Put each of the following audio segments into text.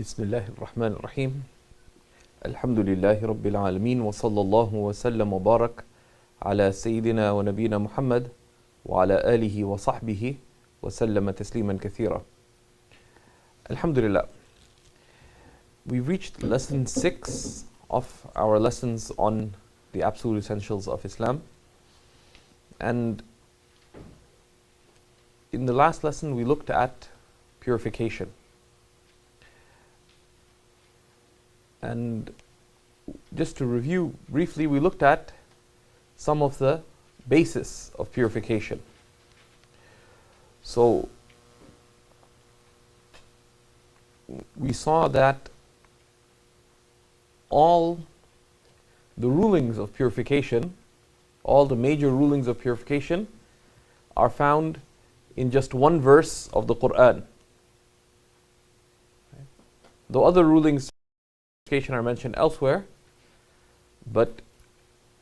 بسم الله الرحمن الرحيم الحمد لله رب العالمين وصلى الله وسلم وبارك على سيدنا ونبينا محمد وعلى آله وصحبه وسلم تسليما كثيرا. Alhamdulillah. We've reached lesson 6 of our lessons on the absolute essentials of Islam. And in the last lesson we looked at purification. And just to review briefly, we looked at some of the basis of purification. So we saw that all the rulings of purification, all the major rulings of purification are found in just one verse of the Quran. Though other rulings are mentioned elsewhere, but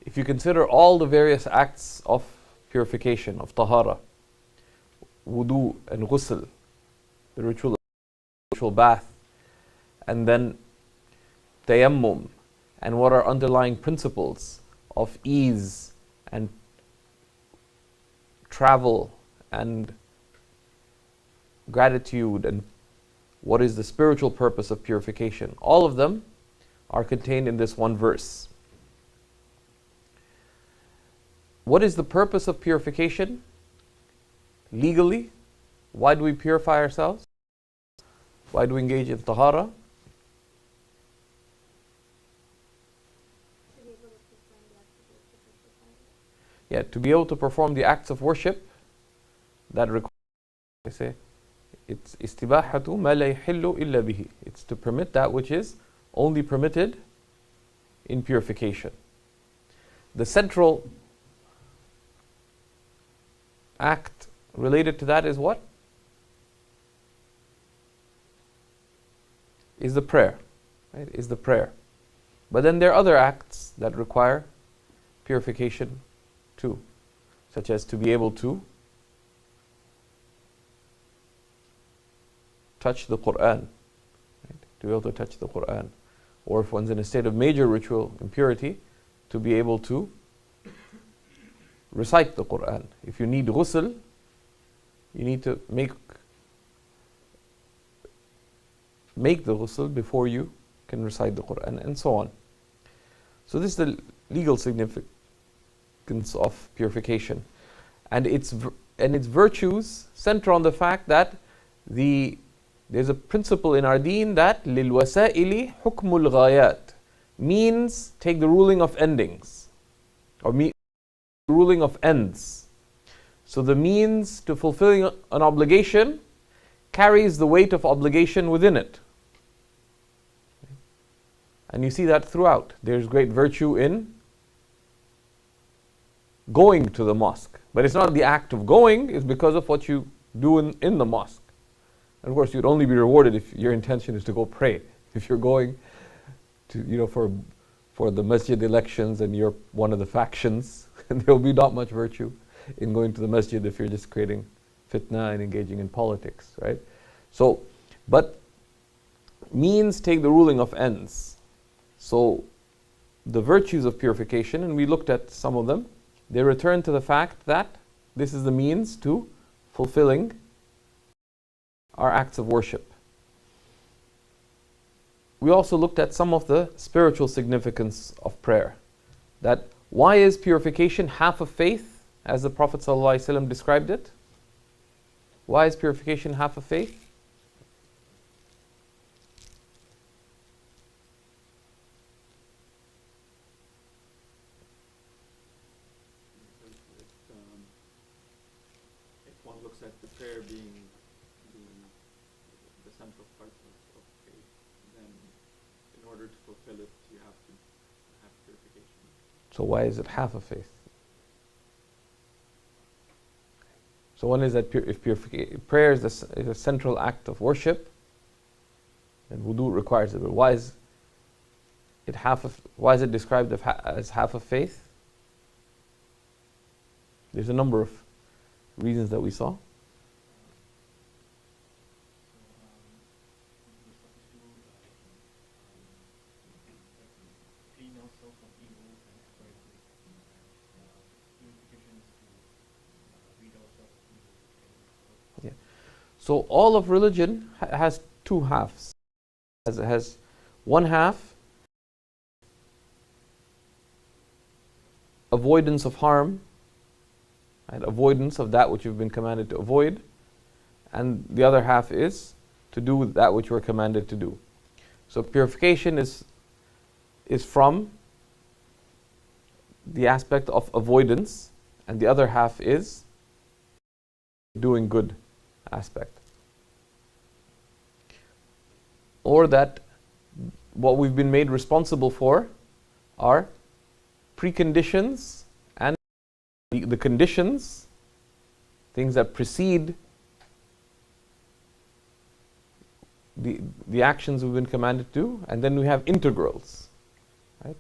if you consider all the various acts of purification, of tahara, wudu and ghusl, the ritual bath, and then tayammum, and what are underlying principles of ease and travel and gratitude, and what is the spiritual purpose of purification, all of them are contained in this one verse. What is the purpose of purification? Legally, why do we purify ourselves? Why do we engage in tahara? Yeah, to be able to perform the acts of worship that require, I say, it's istibahatu ma la yahillu illa bihi. It's to permit that which is only permitted in purification. The central act related to that is what? Is the prayer. Right? Is the prayer. But then there are other acts that require purification too, such as to be able to touch the Quran, right? To be able to touch the Quran. Or if one's in a state of major ritual impurity, to be able to recite the Quran. If you need ghusl, you need to make the ghusl before you can recite the Quran, and so on. So this is the legal significance of purification. And its virtues center on the fact that there's a principle in our deen that لِلْوَسَائِلِ حُكْمُ الْغَايَاتِ, means take the ruling of endings, or ruling of ends. So the means to fulfilling an obligation carries the weight of obligation within it. And you see that throughout. There's great virtue in going to the mosque. But it's not the act of going, it's because of what you do in the mosque. And of course, you'd only be rewarded if your intention is to go pray. If you're going to, for the masjid elections and you're one of the factions, there will be not much virtue in going to the masjid if you're just creating fitna and engaging in politics, right? So, but means take the ruling of ends. So, the virtues of purification, and we looked at some of them, they return to the fact that this is the means to fulfilling our acts of worship. We also looked at some of the spiritual significance of prayer. That why is purification half of faith, as the Prophet ﷺ described it? Why is purification half of faith? If one looks at the prayer being the central part of faith, then in order to fulfill it, you have to have purification. So why is it half of faith? So one is that if prayer is a central act of worship, then wudu requires it. But why is it described as half of faith? There's a number of reasons that we saw. So all of religion has two halves. It has one half, avoidance of harm, and avoidance of that which you've been commanded to avoid, and the other half is to do that which you are commanded to do. So purification is from the aspect of avoidance, and the other half is doing good aspect. Or that what we've been made responsible for are preconditions and the conditions, things that precede the actions we've been commanded to do, and then we have integrals, right?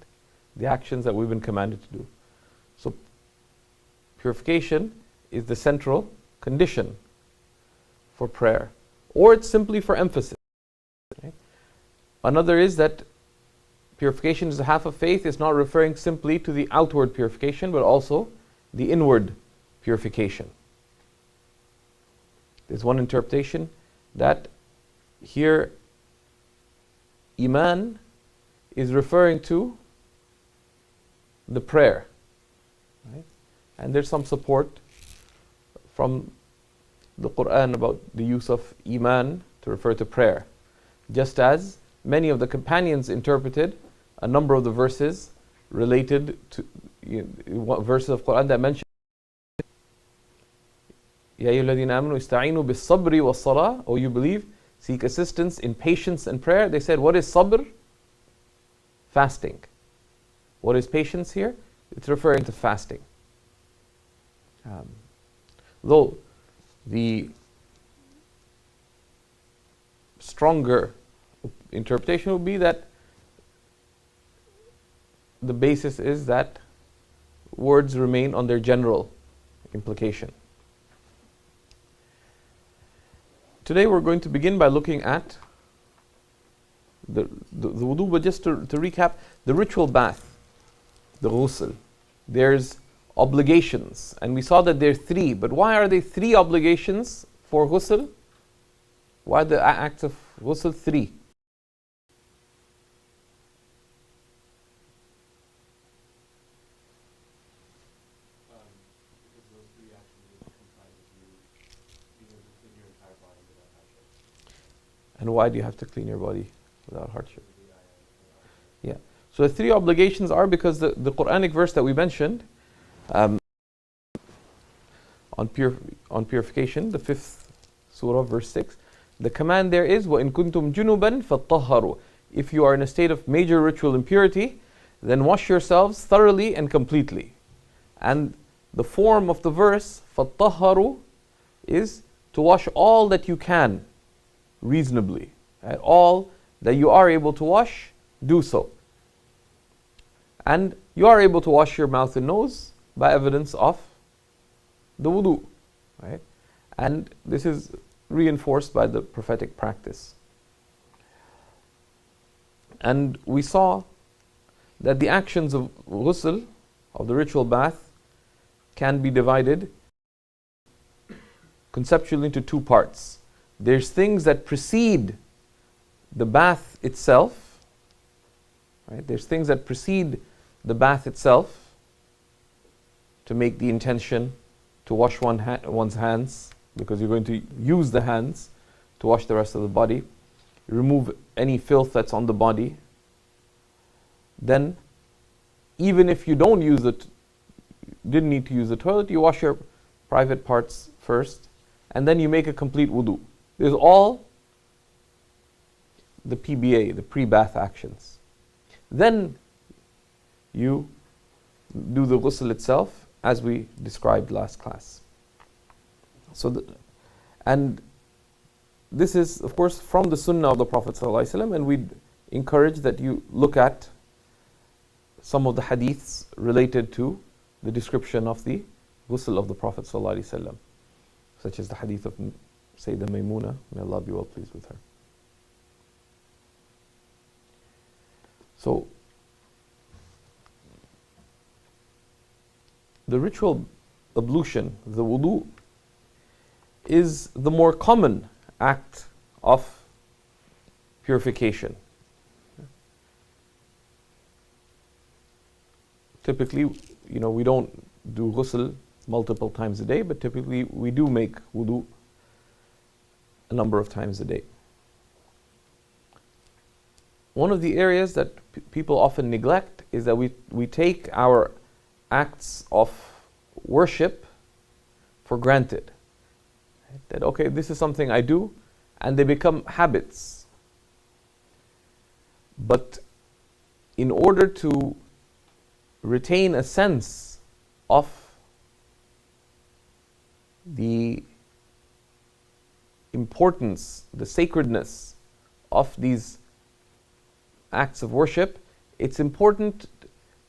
The actions that we've been commanded to do. So purification is the central condition for prayer, or it's simply for emphasis. Right? Another is that purification is a half of faith is not referring simply to the outward purification, but also the inward purification. There's one interpretation that here Iman is referring to the prayer. Right? And there's some support from the Quran about the use of Iman to refer to prayer. Just as many of the companions interpreted a number of the verses related to verses of Quran that mention Ya ayyuhalladhina amanu ista'inu bis-sabri was-salah, or you believe, seek assistance in patience and prayer. They said, what is sabr? Fasting. What is patience here? It's referring to fasting. Though the stronger interpretation would be that the basis is that words remain on their general implication. Today we're going to begin by looking at the wudu, but just to recap, the ritual bath, the ghusl. There's obligations, and we saw that there are three, but why are there three obligations for ghusl? Why the acts of ghusl three? Because those three actions will comprise of you being able to clean your entire body without hardship. And why do you have to clean your body without hardship? Yeah. So the three obligations are because the Quranic verse that we mentioned on purification, the 5th surah, verse 6, the command there is وَإِن كُنْتُمْ جُنُبًا فَطَّهَّرُوا. If you are in a state of major ritual impurity, then wash yourselves thoroughly and completely. And the form of the verse فَطَّهَّرُوا is to wash all that you can reasonably. Right? All that you are able to wash, do so. And you are able to wash your mouth and nose by evidence of the wudu. Right? And this is reinforced by the prophetic practice. And we saw that the actions of ghusl, of the ritual bath, can be divided conceptually into two parts. There's things that precede the bath itself. Right? There's things that precede the bath itself to make the intention to wash one's hands, because you're going to use the hands to wash the rest of the body, remove any filth that's on the body. Then, even if you didn't need to use the toilet, you wash your private parts first, and then you make a complete wudu. There's all the PBA, the pre-bath actions. Then you do the ghusl itself, as we described last class. So, and this is, of course, from the Sunnah of the Prophet ﷺ, and we encourage that you look at some of the hadiths related to the description of the ghusl of the Prophet ﷺ, such as the hadith of Sayyidah Maymuna, may Allah be well pleased with her. So, the ritual ablution, the wudu, is the more common act of purification. Typically, we don't do ghusl multiple times a day, but typically we do make wudu a number of times a day. One of the areas that people often neglect is that we take our acts of worship for granted. That, okay, this is something I do, and they become habits. But in order to retain a sense of the importance, the sacredness of these acts of worship, it's important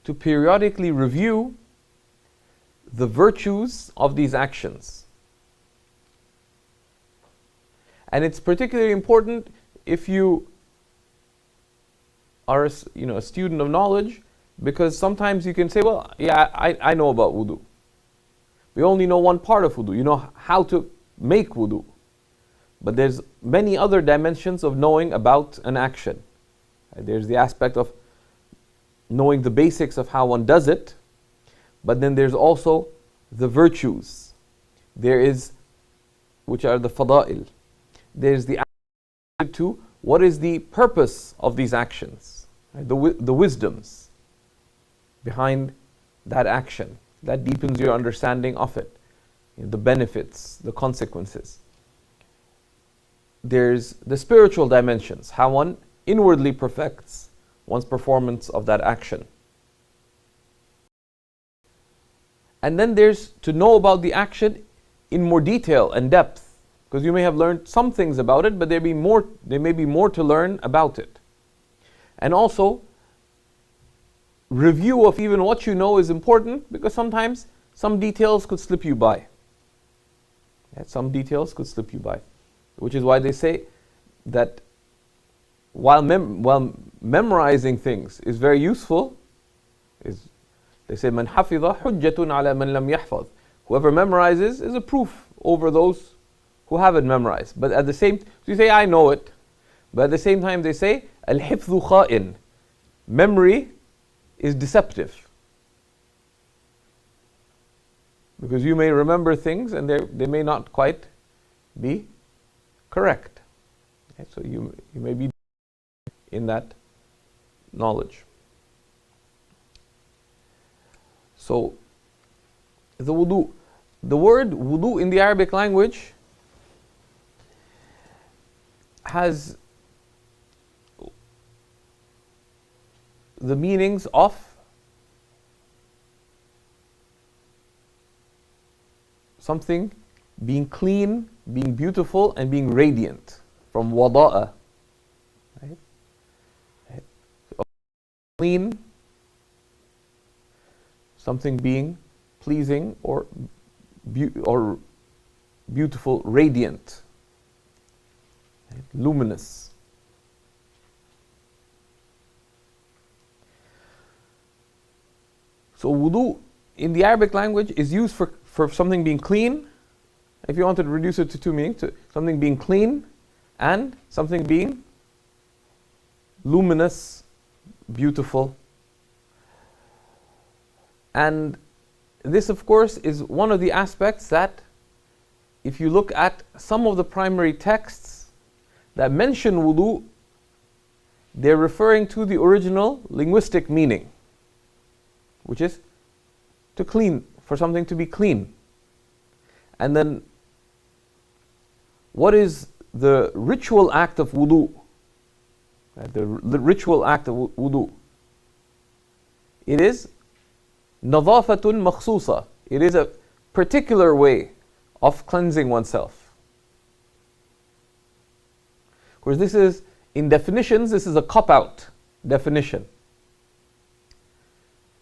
to periodically review the virtues of these actions. And it's particularly important if you are a student of knowledge, because sometimes you can say, well, yeah, I know about wudu. We only know one part of wudu. You know how to make wudu. But there's many other dimensions of knowing about an action. There's the aspect of knowing the basics of how one does it, but then there's also the virtues. There is, which are the fada'il. There's the aspect to what is the purpose of these actions, right? The wisdoms behind that action. That deepens your understanding of it, the benefits, the consequences. There's the spiritual dimensions, how one inwardly perfects one's performance of that action. And then there's to know about the action in more detail and depth, because you may have learned some things about it, but there may be more to learn about it. And also, review of even what you know is important, because sometimes some details could slip you by. Some details could slip you by, which is why they say that while memorizing things is very useful, they say man hafidha hujjatun ala man lam yahfaz. Whoever memorizes is a proof over those who haven't memorized. But at the same, so you say I know it, but at the same time they say al-hifdhu kha'in. Memory is deceptive, because you may remember things and they may not quite be correct. Okay, so you may be in that knowledge. So the wudu, the word wudu in the Arabic language has the meanings of something being clean, being beautiful, and being radiant, from wada'a. Right? So, clean, something being pleasing or beautiful, radiant, right? Luminous. So wudu in the Arabic language is used for something being clean. If you wanted to reduce it to two meanings, to something being clean and something being luminous, beautiful. And this, of course, is one of the aspects that, if you look at some of the primary texts that mention wudu, they're referring to the original linguistic meaning, which is to clean, for something to be clean. And then, what is the ritual act of wudu? The ritual act of wudu. It is nadhafatun makhsusa. It is a particular way of cleansing oneself. Of course, this is, in definitions, this is a cop-out definition.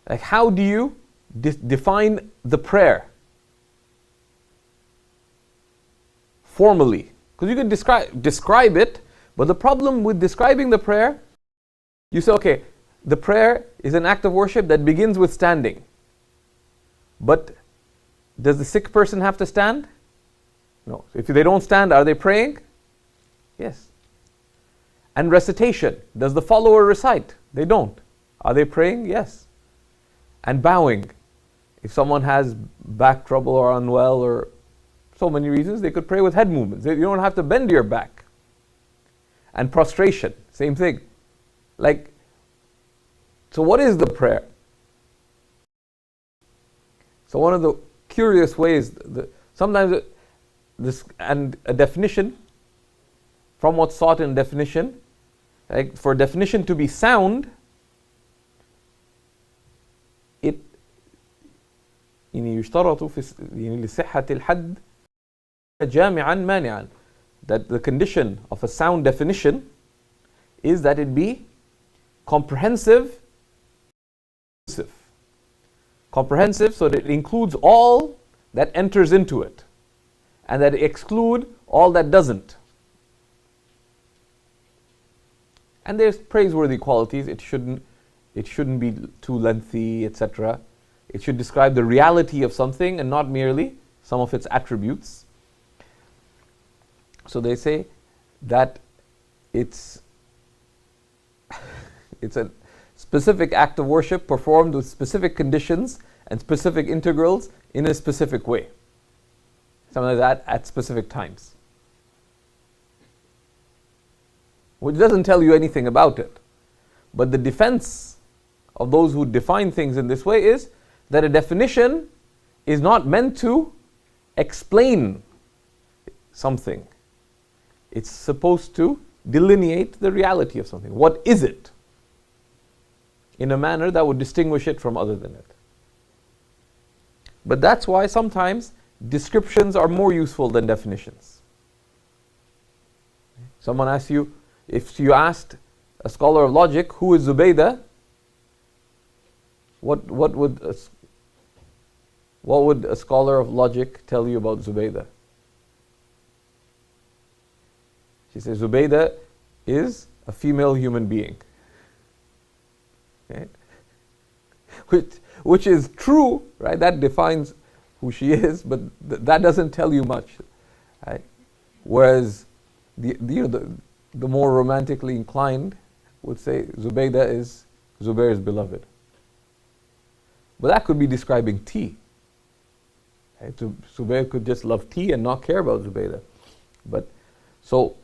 Like, how do you define the prayer formally? Because you can describe it, but the problem with describing the prayer, you say, okay, the prayer is an act of worship that begins with standing. But does the sick person have to stand? No. If they don't stand, are they praying? Yes. And recitation. Does the follower recite? They don't. Are they praying? Yes. And bowing. If someone has back trouble or unwell or so many reasons, they could pray with head movements. You don't have to bend your back. And prostration, same thing. So what is the prayer? So one of the curious ways, sometimes and a definition, from what's sought in definition, for definition to be sound, it يشترط في لصحة الحد جامعا مانعا, that the condition of a sound definition is that it be comprehensive so that it includes all that enters into it and that it exclude all that doesn't. And there's praiseworthy qualities. It shouldn't be too lengthy, etc. It should describe the reality of something and not merely some of its attributes. So they say that it's a specific act of worship performed with specific conditions and specific integrals in a specific way. Something like that at specific times. Which doesn't tell you anything about it. But the defense of those who define things in this way is that a definition is not meant to explain something. It's supposed to delineate the reality of something. What is it? In a manner that would distinguish it from other than it. But that's why sometimes descriptions are more useful than definitions. Someone asks you, if you asked a scholar of logic, who is Zubaydah? What would a scholar of logic tell you about Zubaydah? She says, Zubaydah is a female human being. Okay? Which is true, right? That defines who she is, but that doesn't tell you much. Right? Whereas the more romantically inclined would say Zubaydah is Zubair's beloved. But that could be describing tea. Right? Zubair could just love tea and not care about Zubaydah. But so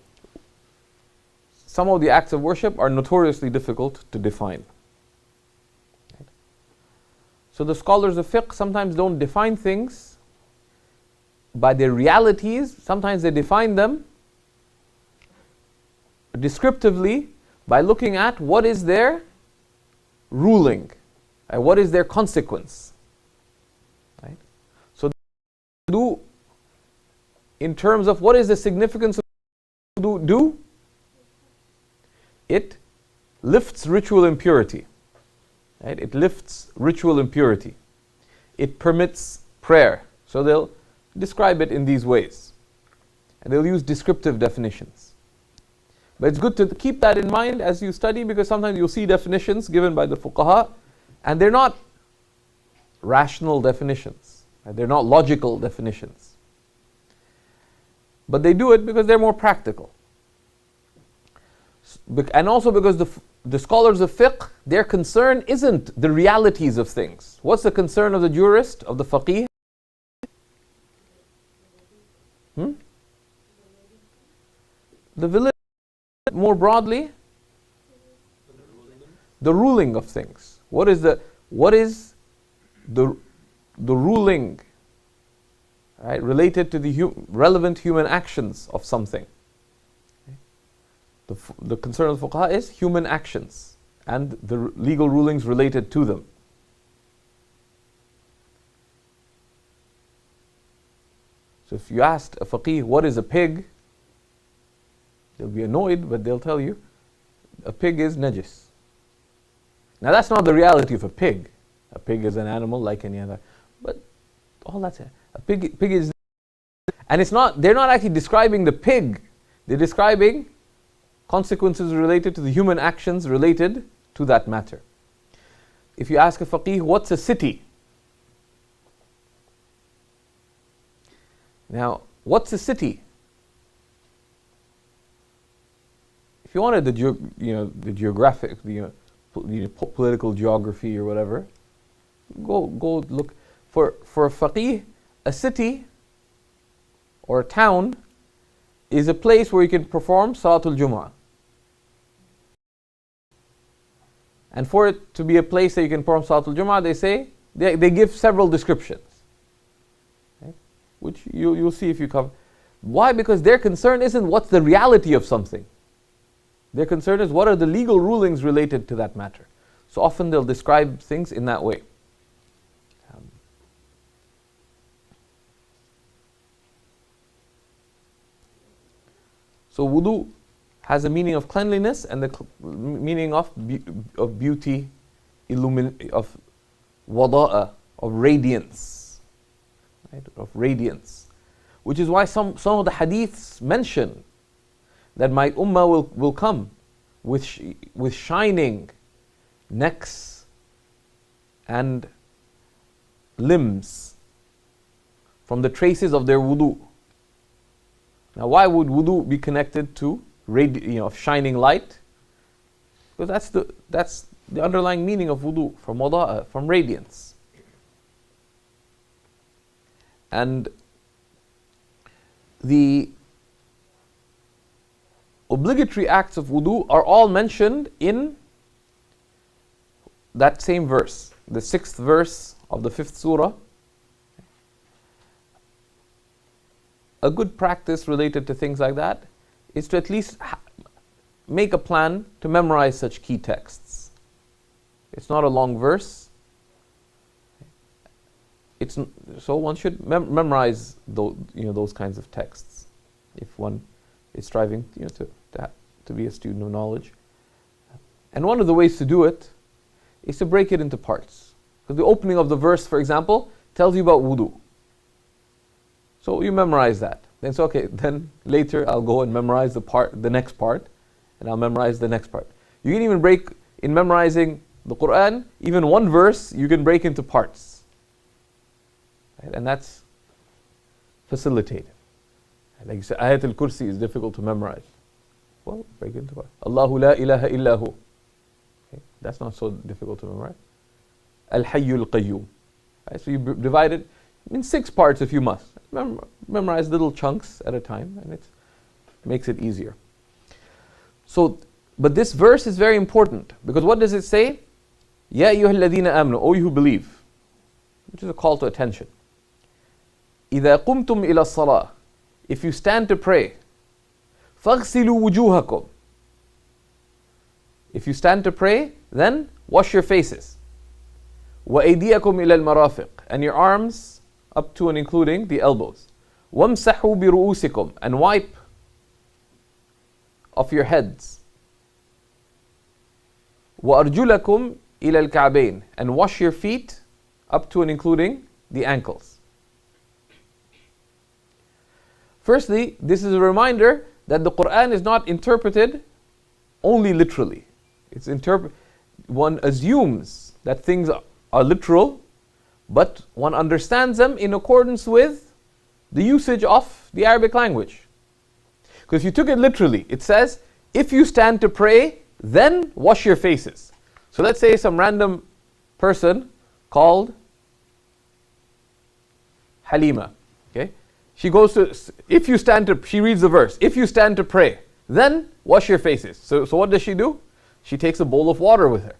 some of the acts of worship are notoriously difficult to define. Right? So the scholars of fiqh sometimes don't define things by their realities. Sometimes they define them descriptively by looking at what is their ruling, and what is their consequence. Right? So do in terms of what is the significance of do, it lifts ritual impurity. Right? It lifts ritual impurity. It permits prayer. So they'll describe it in these ways. And they'll use descriptive definitions. But it's good to keep that in mind as you study, because sometimes you'll see definitions given by the fuqaha and they're not rational definitions. Right? They're not logical definitions. But they do it because they're more practical. And also because the scholars of fiqh, their concern isn't the realities of things. What's the concern of the jurist, of the faqih? The validity, more broadly, the ruling of things. What is the ruling, right, related to the relevant human actions of something? The concern of the fuqaha is human actions and the legal rulings related to them. So if you asked a faqih, what is a pig? They'll be annoyed, but they'll tell you, a pig is najis. Now that's not the reality of a pig. A pig is an animal like any other. But all that's it. A pig is, and it's not, they're not actually describing the pig. They're describing consequences related to the human actions related to that matter. If you ask a faqih, what's a city? Now, What's a city? If you wanted the geographic, political geography or whatever, go look for a faqih. A city or a town is a place where you can perform Salatul Jumu'ah. And for it to be a place that you can perform Salatul Jumu'ah, they say, they give several descriptions, okay? Which you'll see if you cover. Why? Because their concern isn't what's the reality of something. Their concern is what are the legal rulings related to that matter. So often they'll describe things in that way. So wudu has a meaning of cleanliness and the meaning of beauty, of wada'a, of radiance, right? Of radiance. Which is why some of the hadiths mention that my ummah will come with shining necks and limbs from the traces of their wudu. Now, why would wudu be connected to shining light? Because that's the underlying meaning of wudu, from wada'a, from radiance. And the obligatory acts of wudu are all mentioned in that same verse, the 6th verse of the 5th surah. A good practice related to things like that is to at least make a plan to memorize such key texts. It's not a long verse. So one should memorize those kinds of texts if one is striving to be a student of knowledge. And one of the ways to do it is to break it into parts. Because the opening of the verse, for example, tells you about wudu. So you memorize that. Then it's okay. Then later I'll go and memorize the next part, and I'll memorize the next part. You can even break, in memorizing the Quran, even one verse you can break into parts. Right? And that's facilitated. Like you said, Ayat al-Kursi is difficult to memorize. Well, break it into parts. Allahu la ilaha illahu. Okay? That's not so difficult to memorize. Al-Hayyul Qayyum. Right? So you divide it in 6 parts if you must. Memorize little chunks at a time, and it makes it easier. So, but this verse is very important, because what does it say? Ya ayyuhal ladhina amanu, O you who believe, which is a call to attention. إِذَا قُمْتُمْ إِلَى الصَّلَاةِ, if you stand to pray, فَاغْسِلُوا وُجُوهَكُمْ, if you stand to pray, then wash your faces. وَأَيْدِيَكُمْ إِلَى الْمَرَافِقِ, and your arms up to and including the elbows. وَامْسَحُوا بِرُؤُوسِكُمْ, and wipe off your heads. وَأَرْجُلَكُمْ إِلَى الْكَعْبَيْنِ, and wash your feet up to and including the ankles. Firstly, this is a reminder that the Quran is not interpreted only literally. One assumes that things are literal, but one understands them in accordance with the usage of the Arabic language. Because if you took it literally, it says, if you stand to pray, then wash your faces. So let's say some random person called Halima. Okay? She reads the verse, if you stand to pray, then wash your faces. So what does she do? She takes a bowl of water with her.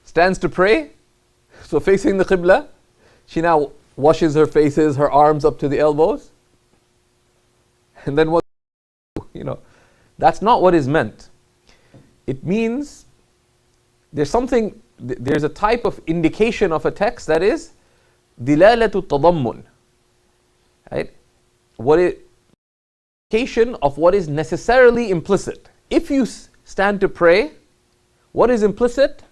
Stands to pray, so facing the Qibla, she now washes her faces, her arms up to the elbows. And then what? That's not what is meant. It means there's a type of indication of a text that is dilalatu tadammun. Right? Indication of what is necessarily implicit. If you stand to pray, what is implicit?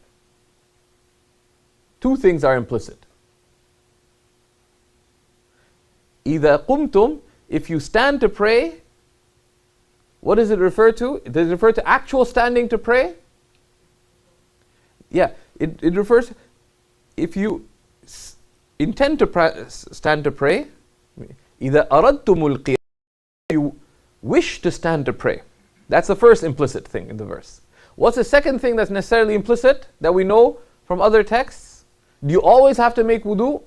2 things are implicit. إِذَا قُمْتُمْ, if you stand to pray, what does it refer to? Does it refer to actual standing to pray? Yeah, it refers, if you intend to stand to pray, إِذَا أَرَدْتُمُ الْقِيَامَ, you wish to stand to pray. That's the first implicit thing in the verse. What's the second thing that's necessarily implicit that we know from other texts? Do you always have to make wudu?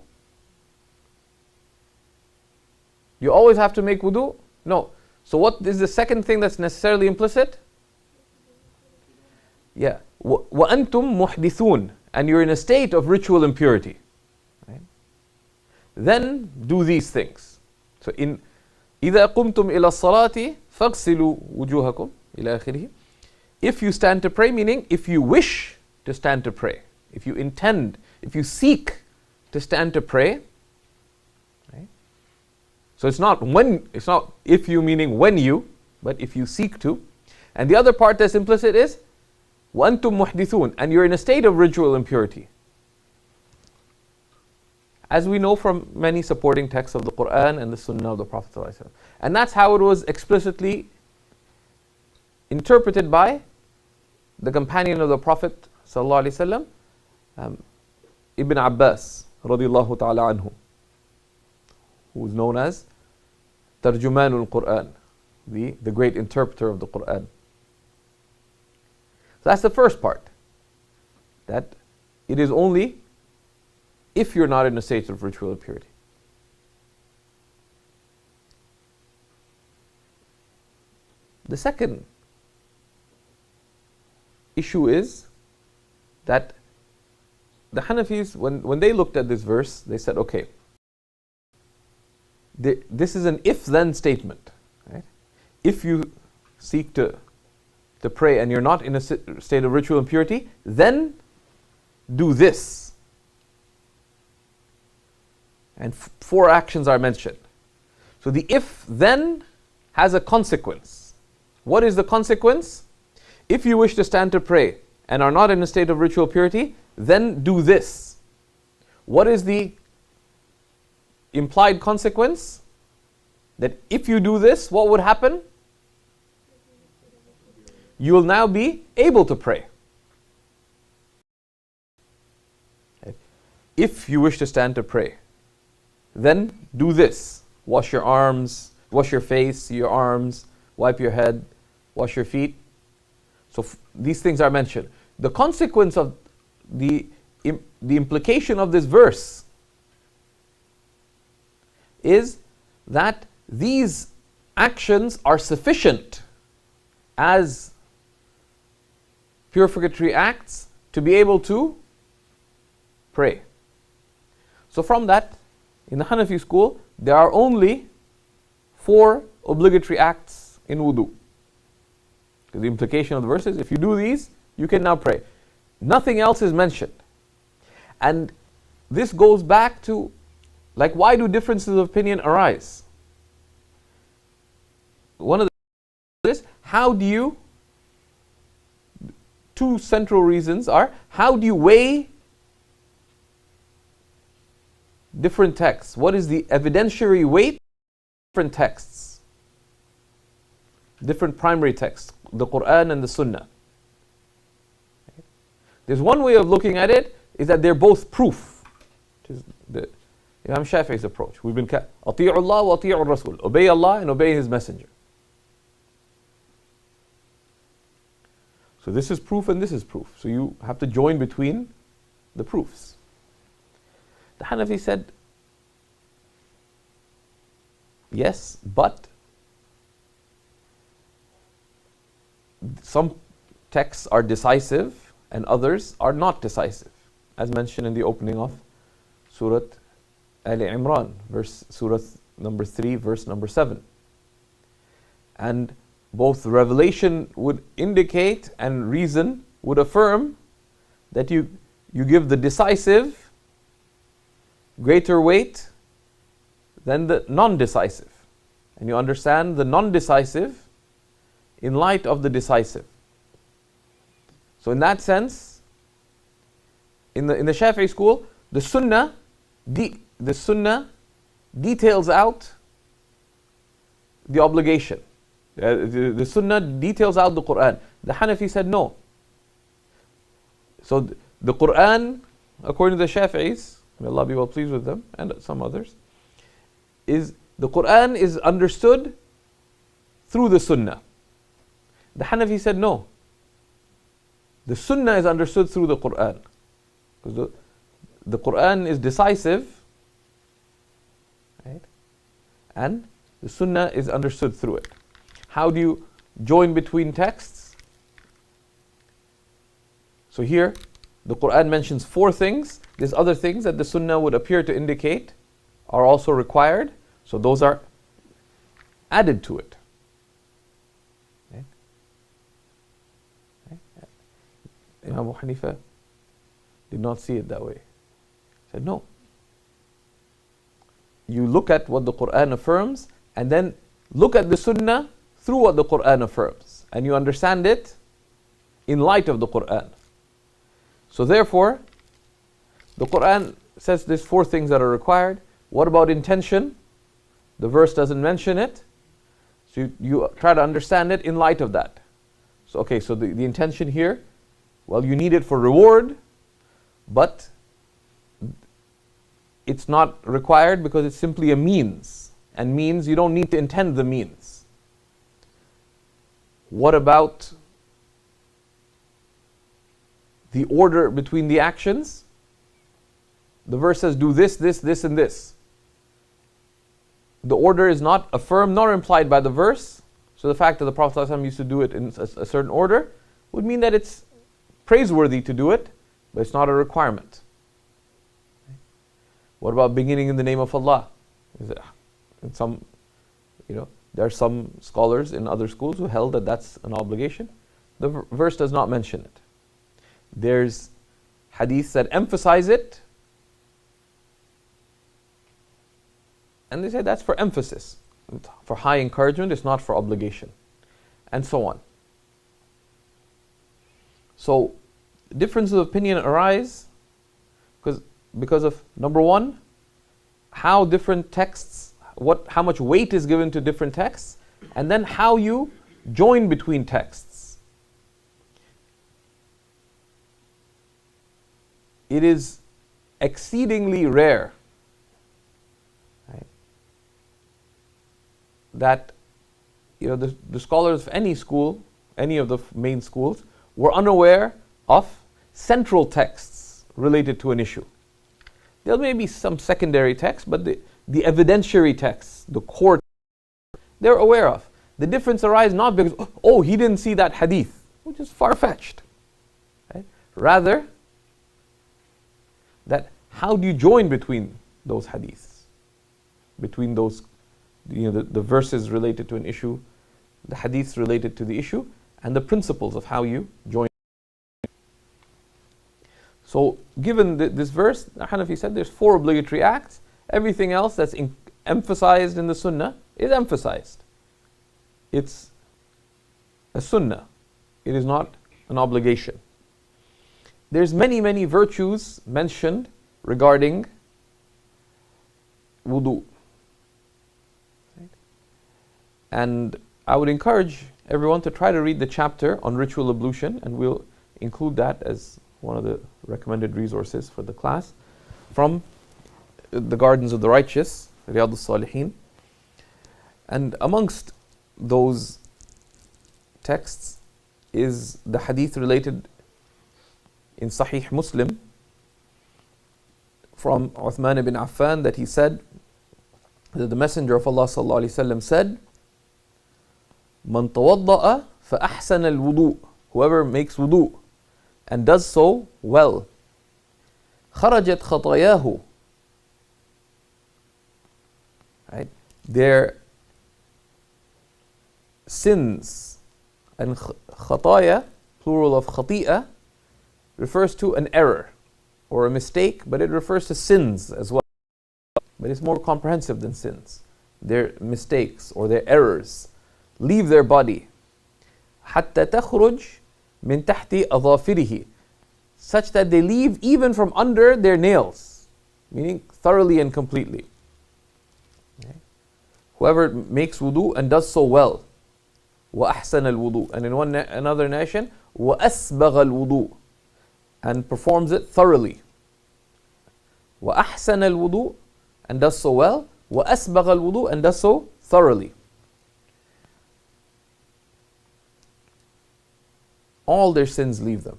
You always have to make wudu? No. So what is the second thing that's necessarily implicit? Yeah. وَأَنْتُمْ مُحْدِثُونَ, and you're in a state of ritual impurity. Right? Then do these things. So in إِذَا قُمْتُمْ إِلَى الصَّلَاةِ فَاغْسِلُوا وُجُوهَكُمْ إِلَى آخِرِهِ. If you stand to pray, meaning if you wish to stand to pray, if you intend, if you seek to stand to pray, right? So it's not if you meaning when you, but if you seek to. And the other part that's implicit is وَأَنْتُمْ مُحْدِثُونَ, and you're in a state of ritual impurity. As we know from many supporting texts of the Quran and the Sunnah of the Prophet ﷺ. And that's how it was explicitly interpreted by the companion of the Prophet ﷺ, Ibn Abbas radiyallahu ta'ala anhu, who is known as Tarjumanul Quran, the great interpreter of the Quran. So that's the first part, that it is only if you're not in a state of ritual impurity. The second issue is that the Hanafis, when they looked at this verse, they said, okay, this is an if-then statement. Right? If you seek to pray and you're not in a state of ritual impurity, then do this. And 4 actions are mentioned. So the if-then has a consequence. What is the consequence? If you wish to stand to pray and are not in a state of ritual purity, then do this. What is the implied consequence? That if you do this, what would happen? You will now be able to pray. If you wish to stand to pray, then do this. Wash your arms, wash your face, your arms, wipe your head, wash your feet. So these things are mentioned. The consequence of the implication of this verse is that these actions are sufficient as purificatory acts to be able to pray. So from that, in the Hanafi school, there are only 4 obligatory acts in wudu. The implication of the verse is, if you do these, you can now pray. Nothing else is mentioned. And this goes back to, like, why do differences of opinion arise? One of the is, how do you, 2 central reasons are, how do you weigh different texts? What is the evidentiary weight of different texts? Different primary texts, the Quran and the Sunnah. There's one way of looking at it, is that they're both proof. Which is the Imam Shafi'i's approach. We've been Ati'u Allah wa ati'u Rasul. Obey Allah and obey His Messenger. So this is proof and this is proof. So you have to join between the proofs. The Hanafi said, yes, but some texts are decisive and others are not decisive, as mentioned in the opening of Surah Ali Imran, Surah number 3, verse number 7. And both revelation would indicate and reason would affirm that you give the decisive greater weight than the non-decisive. And you understand the non-decisive in light of the decisive. So in that sense, in the Shafi'i school, the Sunnah details out the obligation. The Sunnah details out the Quran. The Hanafi said no. So the Quran, according to the Shafi'is, may Allah be well pleased with them, and some others, is the Quran is understood through the Sunnah. The Hanafi said no. The Sunnah is understood through the Quran. Because the Quran is decisive, right? And the Sunnah is understood through it. How do you join between texts? So here, the Quran mentions 4 things. There's other things that the Sunnah would appear to indicate are also required. So those are added to it. Okay. Okay. Imam Abu Hanifa did not see it that way. He said, no. You look at what the Quran affirms and then look at the Sunnah through what the Quran affirms. And you understand it in light of the Quran. So therefore, the Quran says there's 4 things that are required. What about intention? The verse doesn't mention it. So you try to understand it in light of that. So okay, so the intention here, well, you need it for reward, but it's not required because it's simply a means. And means, you don't need to intend the means. What about the order between the actions? The verse says do this, this, this, and this. The order is not affirmed nor implied by the verse. So the fact that the Prophet ﷺ used to do it in a certain order would mean that it's praiseworthy to do it, but it's not a requirement. What about beginning in the name of Allah? There are some scholars in other schools who held that that's an obligation. The verse does not mention it. There's hadiths that emphasize it, and they say that's for emphasis, for high encouragement, it's not for obligation, and so on. So differences of opinion arise because of, number one, how different texts, how much weight is given to different texts, and then how you join between texts. It is exceedingly rare, right, that the scholars of any school, any of the main schools, were unaware of central texts related to an issue. There may be some secondary texts, but the evidentiary texts, the core, they're aware of. The difference arises not because, oh, he didn't see that hadith, which is far-fetched. Right? Rather, that how do you join between those hadiths? Between those, the verses related to an issue, the hadiths related to the issue, and the principles of how you join. So, given this verse, Hanafi said there's 4 obligatory acts. Everything else that's emphasized in the Sunnah is emphasized. It's a Sunnah. It is not an obligation. There's many virtues mentioned regarding wudu. Right? And I would encourage everyone to try to read the chapter on ritual ablution, and we'll include that as one of the recommended resources for the class, from the Gardens of the Righteous, Riyadus Salihin. And amongst those texts is the hadith related in Sahih Muslim from Uthman ibn Affan, that he said that the Messenger of Allah sallallahu alaihi wasallam said, "Man tawadda'a fa ahsana al-wudu." Whoever makes wudu and does so well, kharajat khatayahu. Right? Their sins, and khataya, plural of khati'ah, refers to an error or a mistake, but it refers to sins as well. But it's more comprehensive than sins. Their mistakes or their errors leave their body. حتى تخرج من تحت أظافره, such that they leave even from under their nails, meaning thoroughly and completely. Okay. Whoever makes wudu and does so well, وأحسن الوضوء, and in another nation, وأسبغ الوضوء, and performs it thoroughly. وأحسن الوضوء, and does so well. وَأَسْبَغَ الْوُضُوء, and does so thoroughly. All their sins leave them.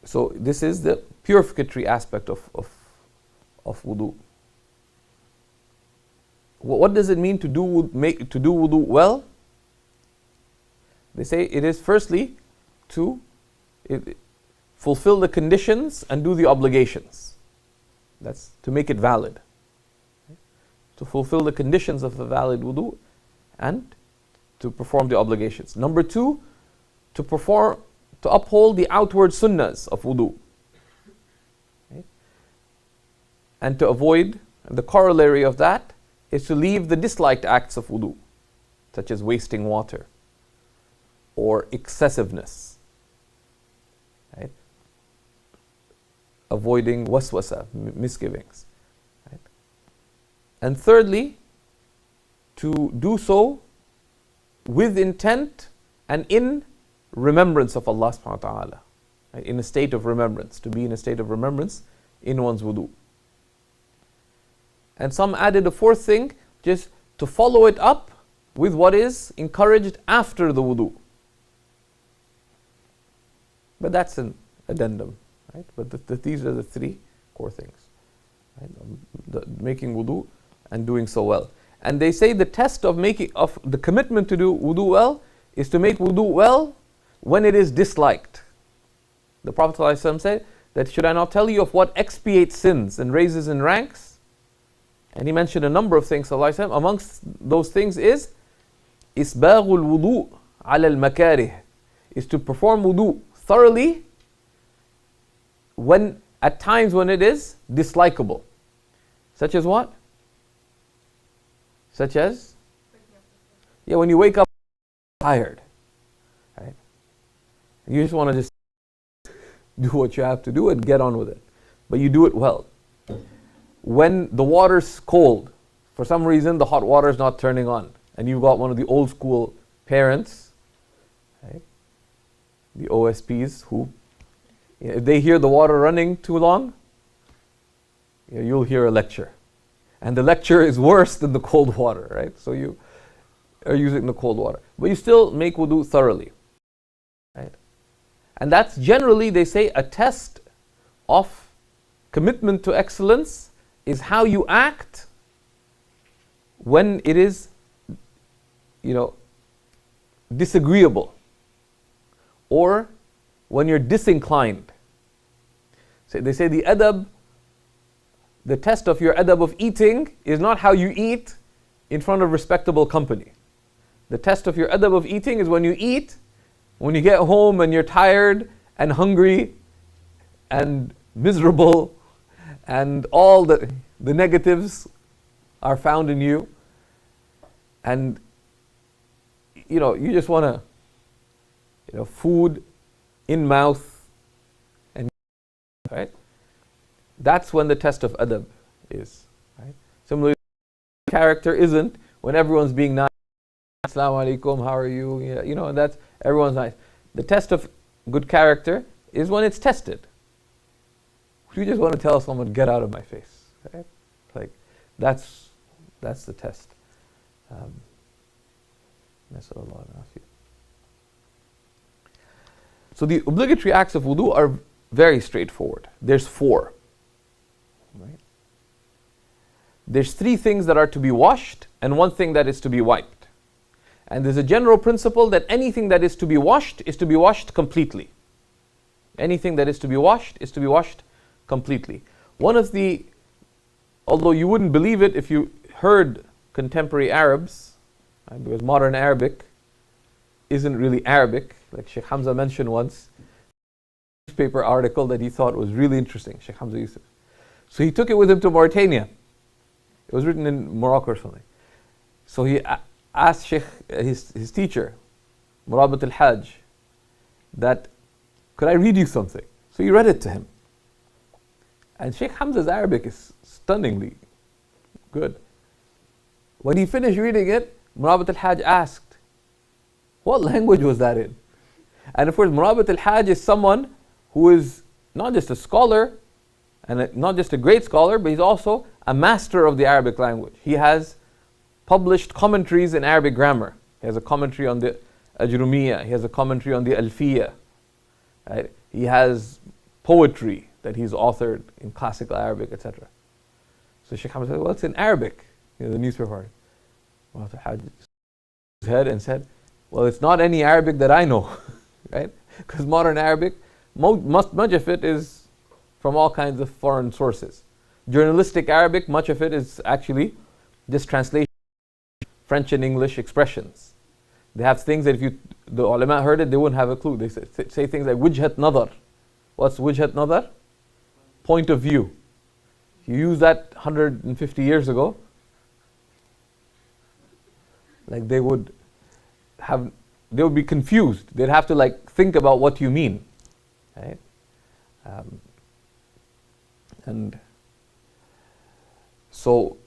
So this is the purificatory aspect of wudu. What does it mean to do wudu well? They say it is firstly to fulfill the conditions and do the obligations. That's to make it valid. To fulfill the conditions of a valid wudu and to perform the obligations. Number two, to uphold the outward sunnahs of wudu. Okay? And to avoid, and the corollary of that is to leave the disliked acts of wudu, such as wasting water or excessiveness. Right? Avoiding waswasa, misgivings. Right? And thirdly, to do so with intent and in remembrance of Allah subhanahu wa ta'ala. Right? In a state of remembrance, to be in a state of remembrance in one's wudu. And some added a fourth thing, just to follow it up with what is encouraged after the wudu. But that's an addendum, right? But these are the three core things. Right? Making wudu and doing so well. And they say the test of the commitment to do wudu well is to make wudu well when it is disliked. The Prophet ﷺ said that, should I not tell you of what expiates sins and raises in ranks? And he mentioned a number of things. ﷺ. Amongst those things is isbaghul wudu ala al-makarih, is to perform wudu thoroughly at times when it is dislikable. Such as what? Such as? Yeah, when you wake up tired. Right? You just want to just do what you have to do and get on with it. But you do it well. When the water's cold, for some reason the hot water is not turning on, and you've got one of the old school parents, right? The OSPs, who, if they hear the water running too long, you'll hear a lecture. And the lecture is worse than the cold water, right? So you are using the cold water. But you still make wudu thoroughly. Right? And that's generally, they say, a test of commitment to excellence is how you act when it is, disagreeable, or when you're disinclined. So they say the adab, the test of your adab of eating is not how you eat in front of respectable company. The test of your adab of eating is when you eat, when you get home and you're tired and hungry and miserable and all the negatives are found in you, and you just want to, food in mouth, and right. That's when the test of adab is. Right? Similarly, character isn't when everyone's being nice. Assalamu alaikum, how are you? Yeah, and that's everyone's nice. The test of good character is when it's tested. You just want to tell someone, get out of my face. Right? Like that's the test. So the obligatory acts of wudu are very straightforward. There's 4. Right? There's 3 things that are to be washed and 1 thing that is to be wiped. And there's a general principle that anything that is to be washed completely. Anything that is to be washed completely. Although you wouldn't believe it if you heard contemporary Arabs, right, because modern Arabic isn't really Arabic, like Shaykh Hamza mentioned once, a newspaper article that he thought was really interesting, Shaykh Hamza Yusuf. So he took it with him to Mauritania. It was written in Morocco or something. So he asked Shaykh, his teacher, Murabat al-Hajj, that, could I read you something? So he read it to him. And Shaykh Hamza's Arabic is stunningly good. When he finished reading it, Murabat al-Hajj asked, what language was that in? And of course, Murabat al-Hajj is someone who is not just a scholar, and not just a great scholar, but he's also a master of the Arabic language. He has published commentaries in Arabic grammar. He has a commentary on the Ajrumiyya. He has a commentary on the Alfiyya. Right? He has poetry that he's authored in classical Arabic, etc. So Shaykh Ahmad said, well, it's in Arabic. The newspaper article. His head and said, well, it's not any Arabic that I know, right? Because modern Arabic, much of it is from all kinds of foreign sources. Journalistic Arabic, much of it is actually just translation, French and English expressions. They have things that if the ulama heard it, they wouldn't have a clue. They say things like wujhat nadar. What's wujhat nadar? Point of view. You use that 150 years ago, like they would be confused. They'd have to think about what you mean, right? And so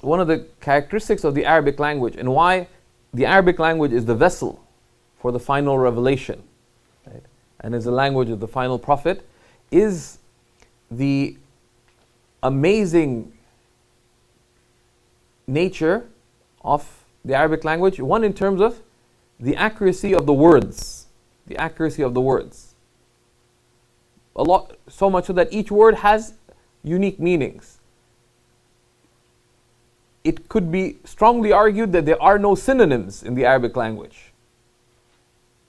one of the characteristics of the Arabic language and why the Arabic language is the vessel for the final revelation, right, and is the language of the final prophet, is the amazing nature of the Arabic language. One, in terms of the accuracy of the words. The accuracy of the words. A lot, so much so that each word has unique meanings. It could be strongly argued that there are no synonyms in the Arabic language.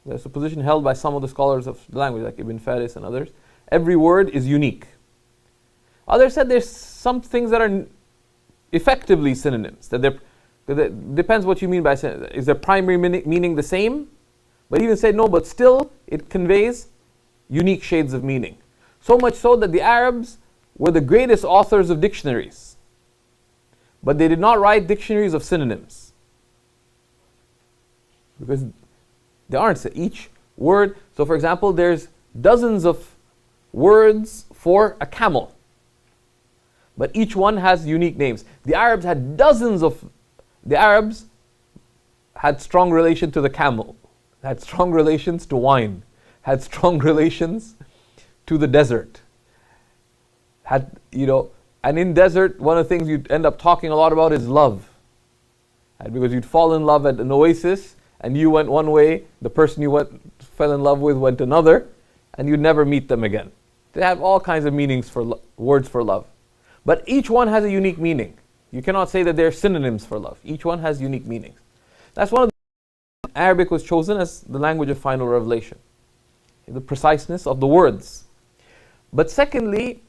There's a position held by some of the scholars of the language, like Ibn Faris and others. Every word is unique. Others said there's some things that are effectively synonyms. That depends what you mean by synonym. Is their primary meaning the same? But even said no, but still it conveys unique shades of meaning. So much so that the Arabs were the greatest authors of dictionaries. But they did not write dictionaries of synonyms. Because there aren't each word. So for example, there's dozens of words for a camel. But each one has unique names. The Arabs had the Arabs had strong relation to the camel, had strong relations to wine, had strong relations to the desert. And in desert, one of the things you'd end up talking a lot about is love. Right? Because you'd fall in love at an oasis, and you went one way, the person you fell in love with went another, and you'd never meet them again. They have all kinds of meanings for words for love. But each one has a unique meaning. You cannot say that they're synonyms for love. Each one has unique meanings. That's one of the reasons Arabic was chosen as the language of final revelation. The preciseness of the words. But secondly,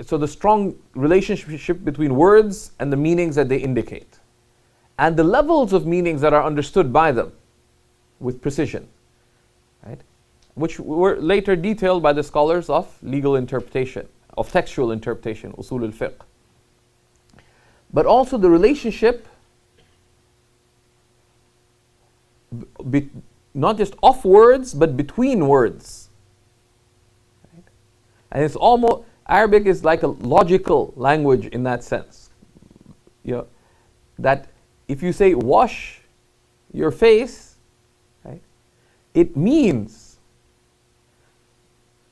so the strong relationship between words and the meanings that they indicate. And the levels of meanings that are understood by them with precision. Right? Which were later detailed by the scholars of legal interpretation, of textual interpretation, usul al-fiqh. But also the relationship not just of words, but between words. Right? And it's almost, Arabic is like a logical language in that sense. That if you say wash your face, right, it means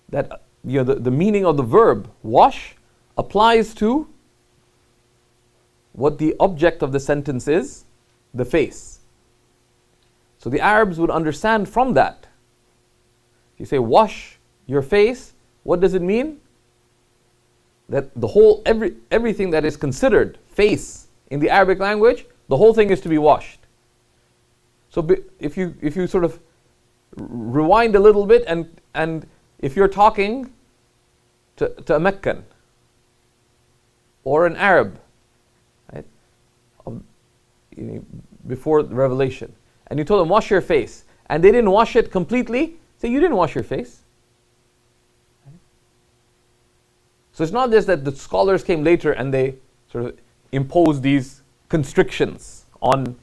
that the meaning of the verb wash applies to what the object of the sentence is, the face. So the Arabs would understand from that. You say wash your face, what does it mean? That the whole, everything that is considered face in the Arabic language, the whole thing is to be washed. So if you sort of rewind a little bit, and if you're talking to a Meccan or an Arab, right, before the revelation, and you told them wash your face, and they didn't wash it completely, say you didn't wash your face. Right? So it's not just that the scholars came later and they sort of imposed these constrictions on.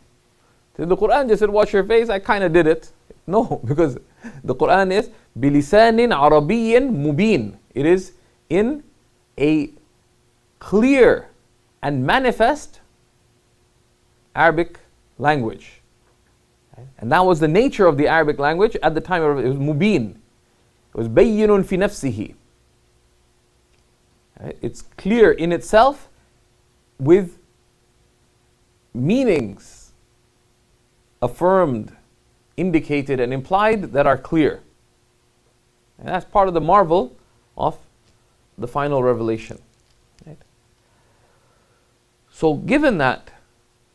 The Quran just said wash your face, I kind of did it. No, because the Quran is bilisanin arabiyyin mubin. It is in a clear and manifest Arabic language. Right? And that was the nature of the Arabic language at the time. It was mubin. It was bayyinun fi nafsihi. Right? It's clear in itself, with meanings affirmed, indicated, and implied that are clear. And that's part of the marvel of the final revelation. Right? So given that,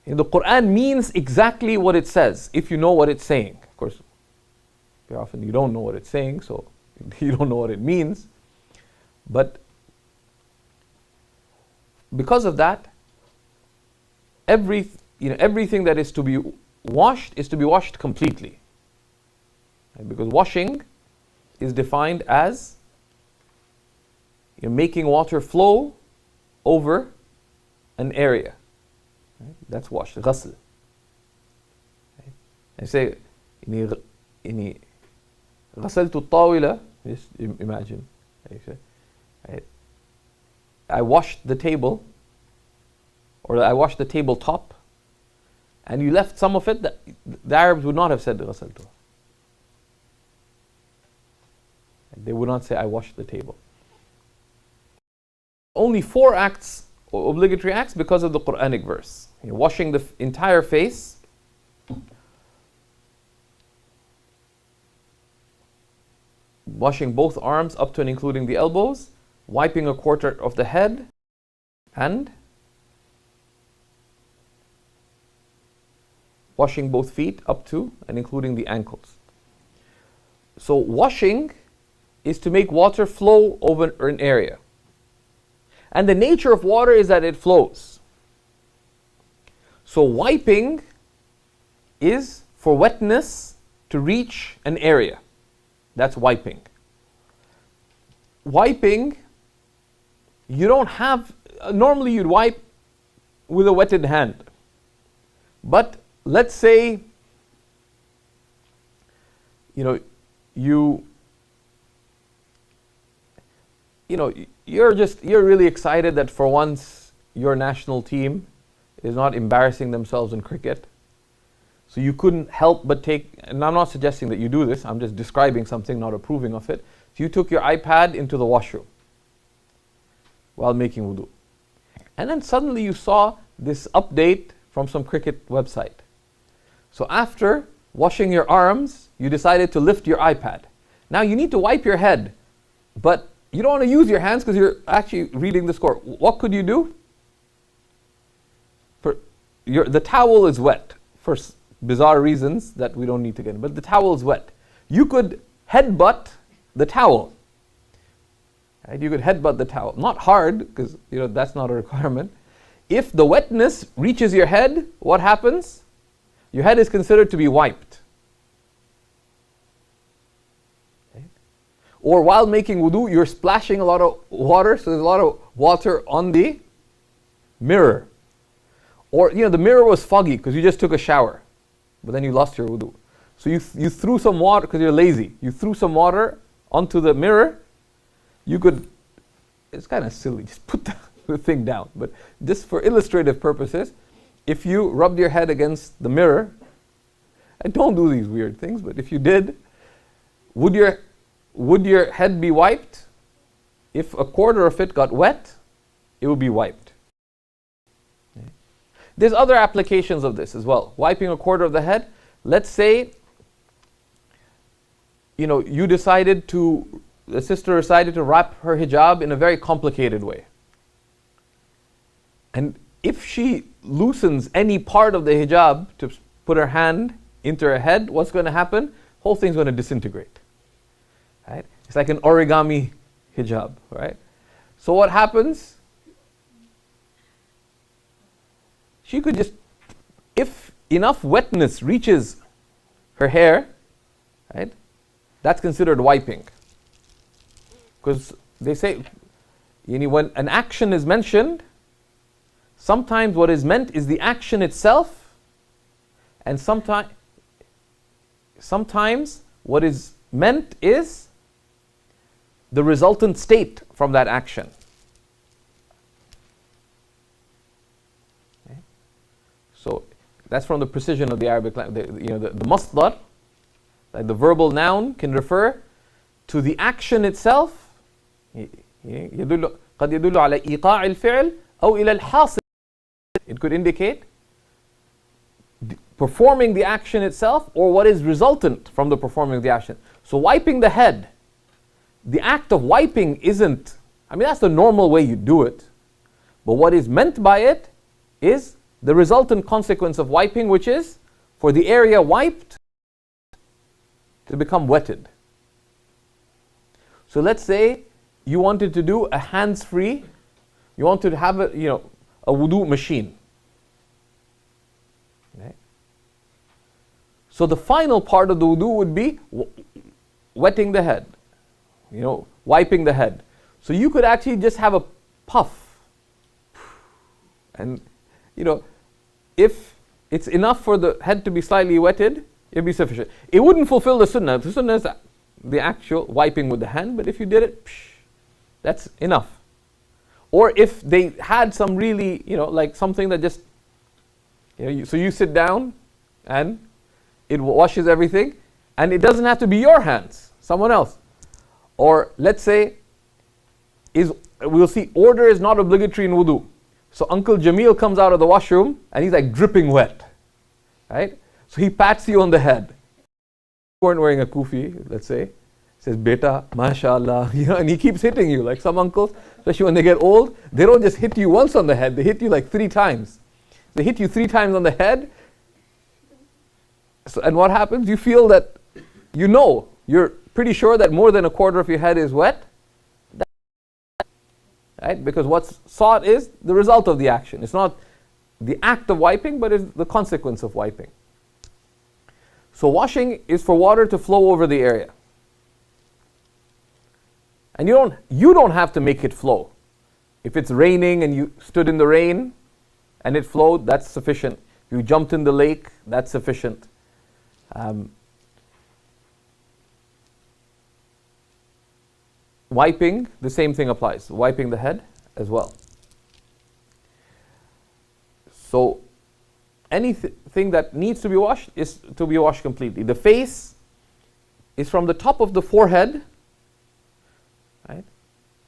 the Quran means exactly what it says, if you know what it's saying. Of course, very often you don't know what it's saying, so you don't know what it means. But because of that, everything that is to be washed completely. Right? Because washing is defined as making water flow over an area. Right? That's wash, ghasl. Right? I say, غسلت الطاولة. Just imagine. Right? I washed the table, or I washed the tabletop, and you left some of it. The Arabs would not have said غسلته. They would not say, I washed the table. Only 4 acts, obligatory acts, because of the Quranic verse. Washing the entire face, washing both arms up to and including the elbows, wiping a quarter of the head, and washing both feet up to and including the ankles. So washing is to make water flow over an area. And the nature of water is that it flows. So wiping is for wetness to reach an area. That's wiping. Wiping, you don't have, normally you'd wipe with a wetted hand. But let's say, you're really excited that for once your national team is not embarrassing themselves in cricket. So you couldn't help but take, and I'm not suggesting that you do this, I'm just describing something, not approving of it. So you took your iPad into the washroom while making wudu. And then suddenly you saw this update from some cricket website. So after washing your arms, you decided to lift your iPad. Now you need to wipe your head, but you don't want to use your hands because you're actually reading the score. What could you do? The towel is wet for bizarre reasons that we don't need to get into, but the towel is wet. You could headbutt the towel. Right? You could headbutt the towel. Not hard, because that's not a requirement. If the wetness reaches your head, what happens? Your head is considered to be wiped. Okay? Or while making wudu, you're splashing a lot of water, so there's a lot of water on the mirror. Or the mirror was foggy because you just took a shower, but then you lost your wudu. So you threw some water, because you're lazy. You threw some water onto the mirror. It's kind of silly, just put the thing down. But just for illustrative purposes, if you rubbed your head against the mirror, and don't do these weird things, but if you did, would your head be wiped? If a quarter of it got wet, it would be wiped. Okay. There's other applications of this as well. Wiping a quarter of the head. Let's say, the sister decided to wrap her hijab in a very complicated way. And if she loosens any part of the hijab to put her hand into her head, what's going to happen? Whole thing's going to disintegrate. Right? It's like an origami hijab, right? So what happens? She could just, if enough wetness reaches her hair, right? That's considered wiping. Because they say, when an action is mentioned, sometimes what is meant is the action itself, and sometimes what is meant is the resultant state from that action. Okay? So that's from the precision of the Arabic language. The masdar, like the verbal noun, can refer to the action itself. قد يدل على إيقاع الفعل أو إلى الحاصل It could indicate performing the action itself or what is resultant from the performing of the action. So wiping the head, the act of wiping isn't, that's the normal way you do it. But what is meant by it is the resultant consequence of wiping, which is for the area wiped to become wetted. So let's say you wanted to do a hands-free, you wanted to have a wudu machine. Okay. So the final part of the wudu would be wetting the head, wiping the head. So you could actually just have a puff. And, if it's enough for the head to be slightly wetted, it'd be sufficient. It wouldn't fulfill the sunnah. The sunnah is the actual wiping with the hand, but if you did it, that's enough. Or if they had some really, like something that just, so you sit down and it washes everything, and it doesn't have to be your hands, someone else. Or let's say, we'll see, order is not obligatory in wudu. So Uncle Jamil comes out of the washroom and he's like dripping wet, right? So he pats you on the head. You weren't wearing a kufi, let's say. Says, "Beta, mashallah," and he keeps hitting you. Like some uncles, especially when they get old, they don't just hit you once on the head, they hit you like 3 times. They hit you 3 times on the head. So, and what happens? You feel that, you're pretty sure that more than a quarter of your head is wet. Right? Because what's sought is the result of the action. It's not the act of wiping, but it's the consequence of wiping. So washing is for water to flow over the area. And you don't have to make it flow. If it's raining and you stood in the rain and it flowed, that's sufficient. If you jumped in the lake, that's sufficient. Wiping, the same thing applies. Wiping the head as well. So anything that needs to be washed is to be washed completely. The face is from the top of the forehead, right?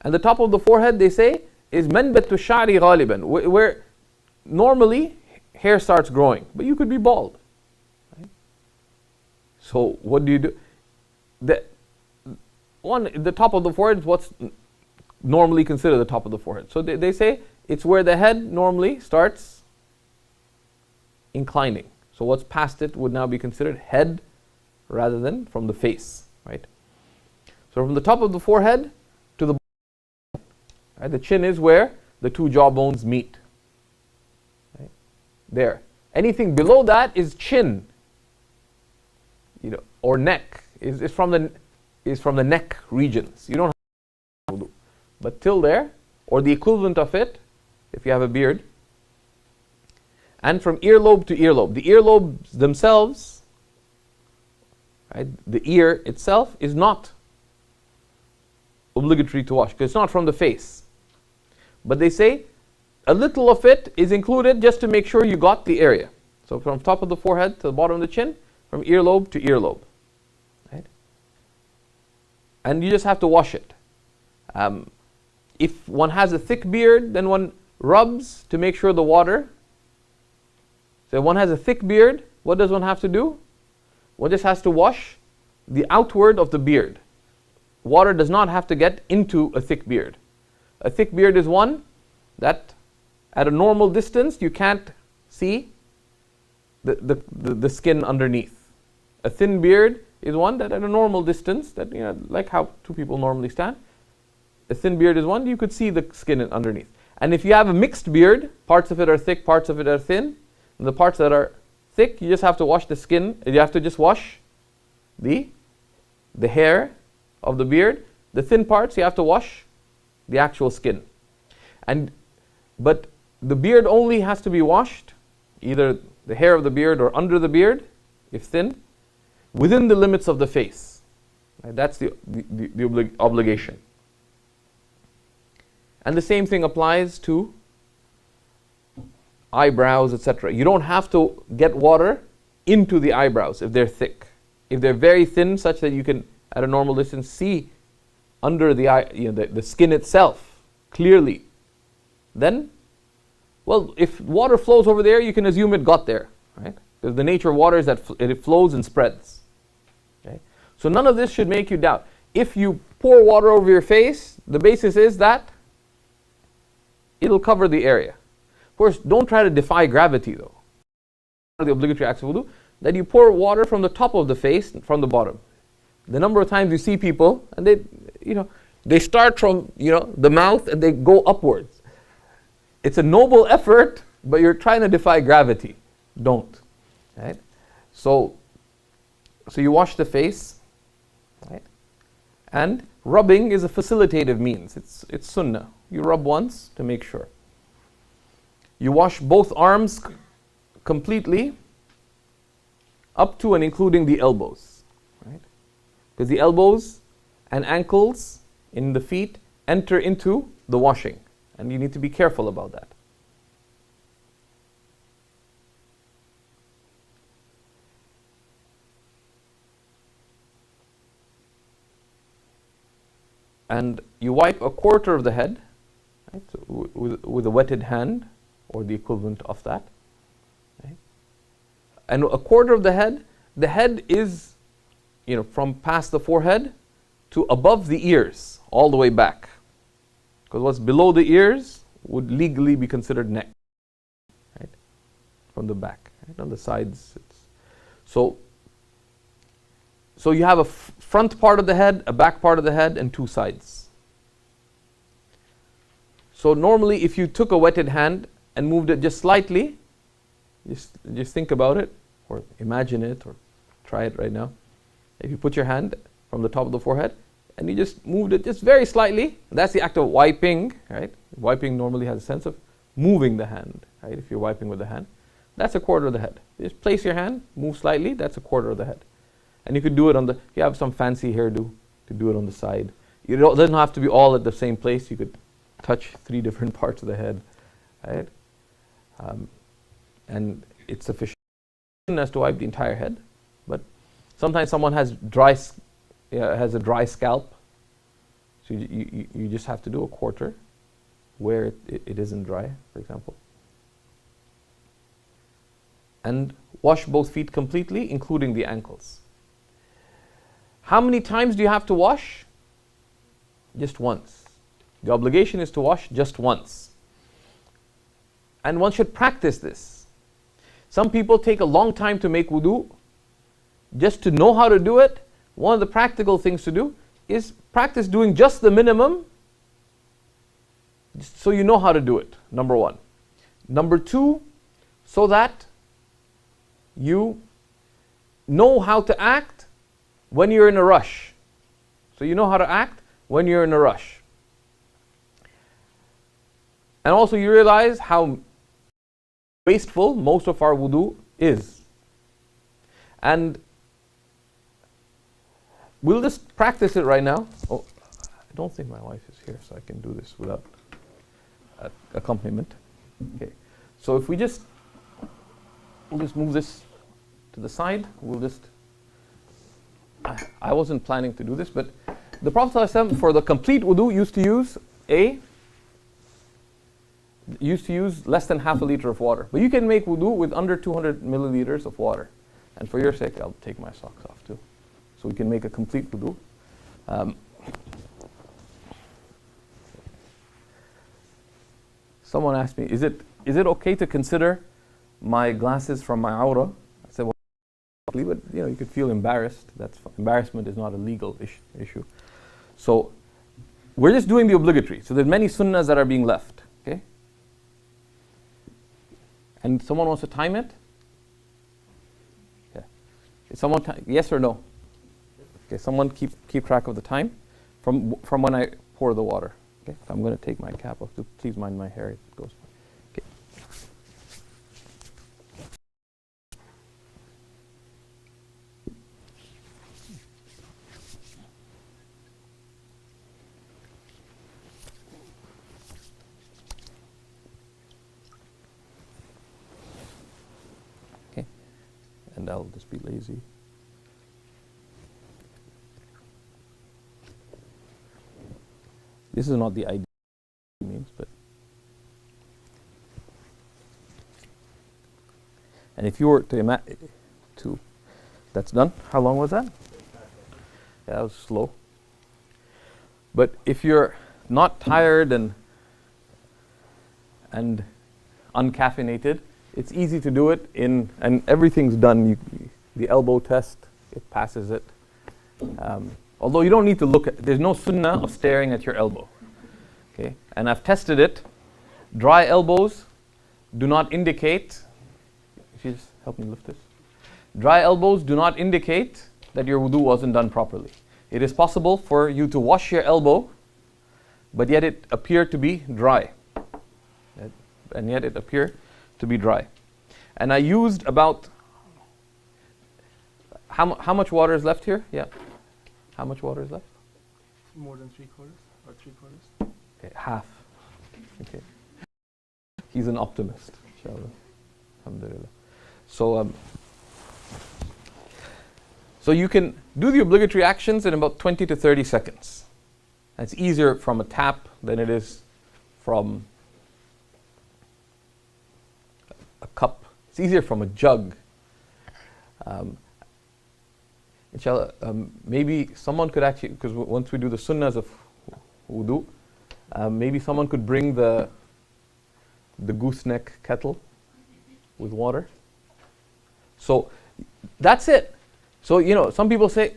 And the top of the forehead, they say, is manbatu sha'ri ghaliban, where normally hair starts growing, but you could be bald. Right? So what do you do? The top of the forehead is what's normally considered the top of the forehead. So they say it's where the head normally starts inclining. So what's past it would now be considered head rather than from the face, right? So from the top of the forehead to the bottom, right? The chin is where the 2 jawbones meet. Right? There. Anything below that is chin, or neck. Is from the neck regions. You don't have wudu. But till there, or the equivalent of it, if you have a beard, and from earlobe to earlobe. The earlobes themselves, right, the ear itself is not obligatory to wash, because it's not from the face. But they say a little of it is included just to make sure you got the area. So from top of the forehead to the bottom of the chin, from earlobe to earlobe. And you just have to wash it. If one has a thick beard, then one rubs to make sure the water. So if one has a thick beard, what does one have to do? One just has to wash the outward of the beard. Water does not have to get into a thick beard. A thick beard is one that at a normal distance you can't see the skin underneath. A thin beard is one that at a normal distance, that like how 2 people normally stand, a thin beard is one you could see the skin underneath. And if you have a mixed beard, parts of it are thick, parts of it are thin, and the parts that are thick, you just have to wash the skin. You have to just wash the hair of the beard. The thin parts, you have to wash the actual skin. But the beard only has to be washed, either the hair of the beard or under the beard, if thin, within the limits of the face. Right? That's the obligation. And the same thing applies to eyebrows, etc. You don't have to get water into the eyebrows if they're thick. If they're very thin, such that you can, at a normal distance, see under the eye, the skin itself clearly, then Well, if water flows over there, you can assume it got there, right? Because the nature of water is that it flows and spreads. Okay? So none of this should make you doubt. If you pour water over your face, the basis is that it'll cover the area. Of course, don't try to defy gravity though. The obligatory acts of wudu, that you pour water from the top of the face, from the bottom. The number of times you see people, and they start from the mouth and they go upwards. It's a noble effort, but you're trying to defy gravity. Don't. Right? So you wash the face, right? And rubbing is a facilitative means. It's sunnah. You rub once to make sure. You wash both arms completely, up to and including the elbows, right? Because the elbows and ankles in the feet enter into the washing, and you need to be careful about that. And you wipe a quarter of the head, right, so with a wetted hand, or the equivalent of that. Right? And a quarter of the head is, from past the forehead to above the ears, all the way back. Because what's below the ears would legally be considered neck, right? From the back, right? On the sides. So you have a front part of the head, a back part of the head, and two sides. So normally, if you took a wetted hand and moved it just slightly, just think about it, or imagine it, or try it right now. If you put your hand from the top of the forehead, and you just moved it just very slightly, that's the act of wiping, right? Wiping normally has a sense of moving the hand, right? If you're wiping with the hand, that's a quarter of the head. You just place your hand, move slightly, that's a quarter of the head. And you could do it if you have some fancy hairdo, to do it on the side. It doesn't have to be all at the same place. You could touch 3 different parts of the head, right? And it's sufficient as to wipe the entire head. But sometimes someone has a dry scalp, so you just have to do a quarter where it isn't dry, for example. And wash both feet completely, including the ankles. How many times do you have to wash? Just once. The obligation is to wash just once. And one should practice this. Some people take a long time to make wudu. Just to know how to do it, one of the practical things to do is practice doing just the minimum, so you know how to do it, number 1. Number 2, so that you know how to act when you're in a rush. So you know how to act when you're in a rush. And also you realize how wasteful most of our wudu is. And we'll just practice it right now. Oh, I don't think my wife is here, so I can do this without accompaniment. Okay. So if we'll just move this to the side. I wasn't planning to do this, but the Prophet ﷺ, for the complete wudu, used to use less than half a liter of water. But you can make wudu with under 200 milliliters of water. And for your sake, I'll take my socks off too, so we can make a complete wudu. Someone asked me, is it okay to consider my glasses from my awrah? I said, well, but you could feel embarrassed. Embarrassment is not a legal issue. So we're just doing the obligatory. So there's many sunnahs that are being left. Okay. And someone wants to time it? Yeah. Is someone yes or no? Okay. Someone keep track of the time from when I pour the water. Okay. So I'm going to take my cap off. Please mind my hair. It goes. Okay. Okay. And I'll just be lazy. This is not the ideal means, but And if you were to that's done. How long was that? Yeah, that was slow. But if you're not tired and uncaffeinated, it's easy to do it and everything's done. The elbow test, it passes it. Although you don't need to look at, there's no sunnah of staring at your elbow. Okay, and I've tested it. Dry elbows do not indicate. If you just help me lift this. Dry elbows do not indicate that your wudu wasn't done properly. It is possible for you to wash your elbow, but yet it appear to be dry. And yet it appear to be dry. And I used about, how much water is left here? Yeah. How much water is left? More than 3/4 or 3/4. Okay, half. Okay. He's an optimist, inshallah. Alhamdulillah. So you can do the obligatory actions in about 20 to 30 seconds. It's easier from a tap than it is from a cup. It's easier from a jug. Inshallah, maybe someone could actually, because once we do the sunnahs of wudu, maybe someone could bring the gooseneck kettle with water. So that's it. So, some people say,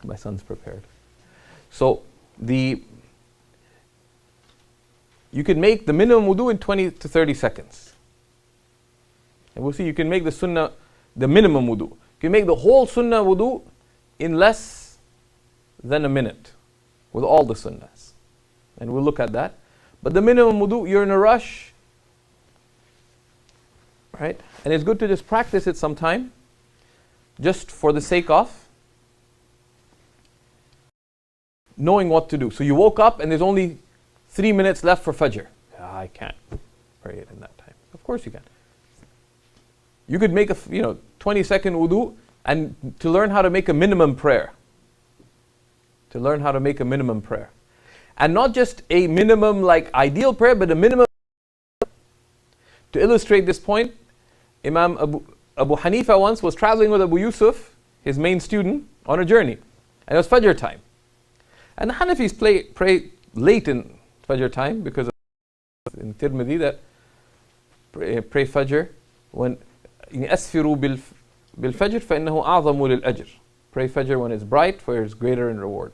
my son's prepared. So you can make the minimum wudu in 20 to 30 seconds. And we'll see, you can make the sunnah, the minimum wudu. You can make the whole sunnah wudu in less than a minute with all the sunnahs. And we'll look at that. But the minimum wudu, you're in a rush, right? And it's good to just practice it sometime, just for the sake of knowing what to do. So you woke up and there's only 3 minutes left for Fajr. I can't pray it in that time. Of course you can. You could make a 20-second wudu and to learn how to make a minimum prayer. To learn how to make a minimum prayer. And not just a minimum like ideal prayer, but a minimum. To illustrate this point, Imam Abu Hanifa once was traveling with Abu Yusuf, his main student, on a journey. And it was Fajr time. And the Hanafis pray late in Fajr time because of in Tirmidhi that pray Fajr when أسفروا بالفجر فإنه أعظم للأجر. Pray Fajr when it's bright, for it's greater in reward.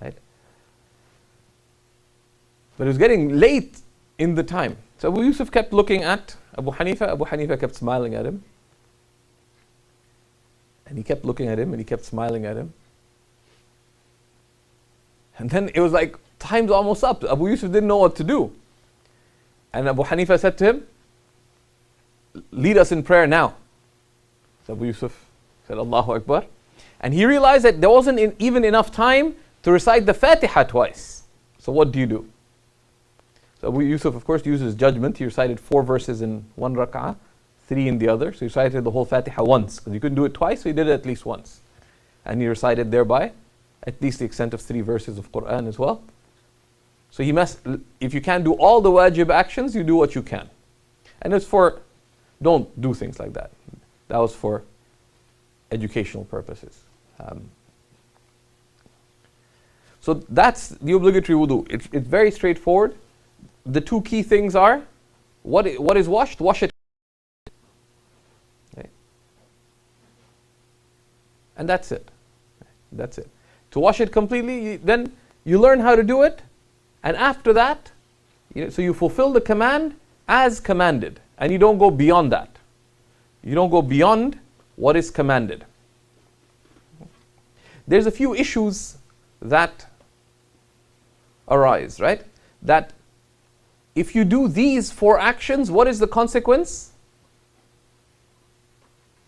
Right? But it was getting late in the time. So Abu Yusuf kept looking at Abu Hanifa. Abu Hanifa kept smiling at him. And he kept looking at him and he kept smiling at him. And then it was like, time's almost up. Abu Yusuf didn't know what to do. And Abu Hanifa said to him, lead us in prayer now. So Abu Yusuf said, Allahu Akbar. And he realized that there wasn't even enough time to recite the Fatiha twice. So what do you do? So Abu Yusuf, of course, uses judgment. He recited 4 verses in one rak'ah, 3 in the other. So he recited the whole Fatiha once. Because he couldn't do it twice, so he did it at least once. And he recited thereby at least the extent of 3 verses of Quran as well. So if you can't do all the wajib actions, you do what you can. And it's don't do things like that. That was for educational purposes. So that's the obligatory wudu. It's very straightforward. The 2 key things are, what is washed? Wash it. Okay. And that's it. That's it. To wash it completely, then you learn how to do it. And after that, so you fulfill the command as commanded. And you don't go beyond that. You don't go beyond what is commanded. There's a few issues that arise, right? That if you do these 4 actions, what is the consequence?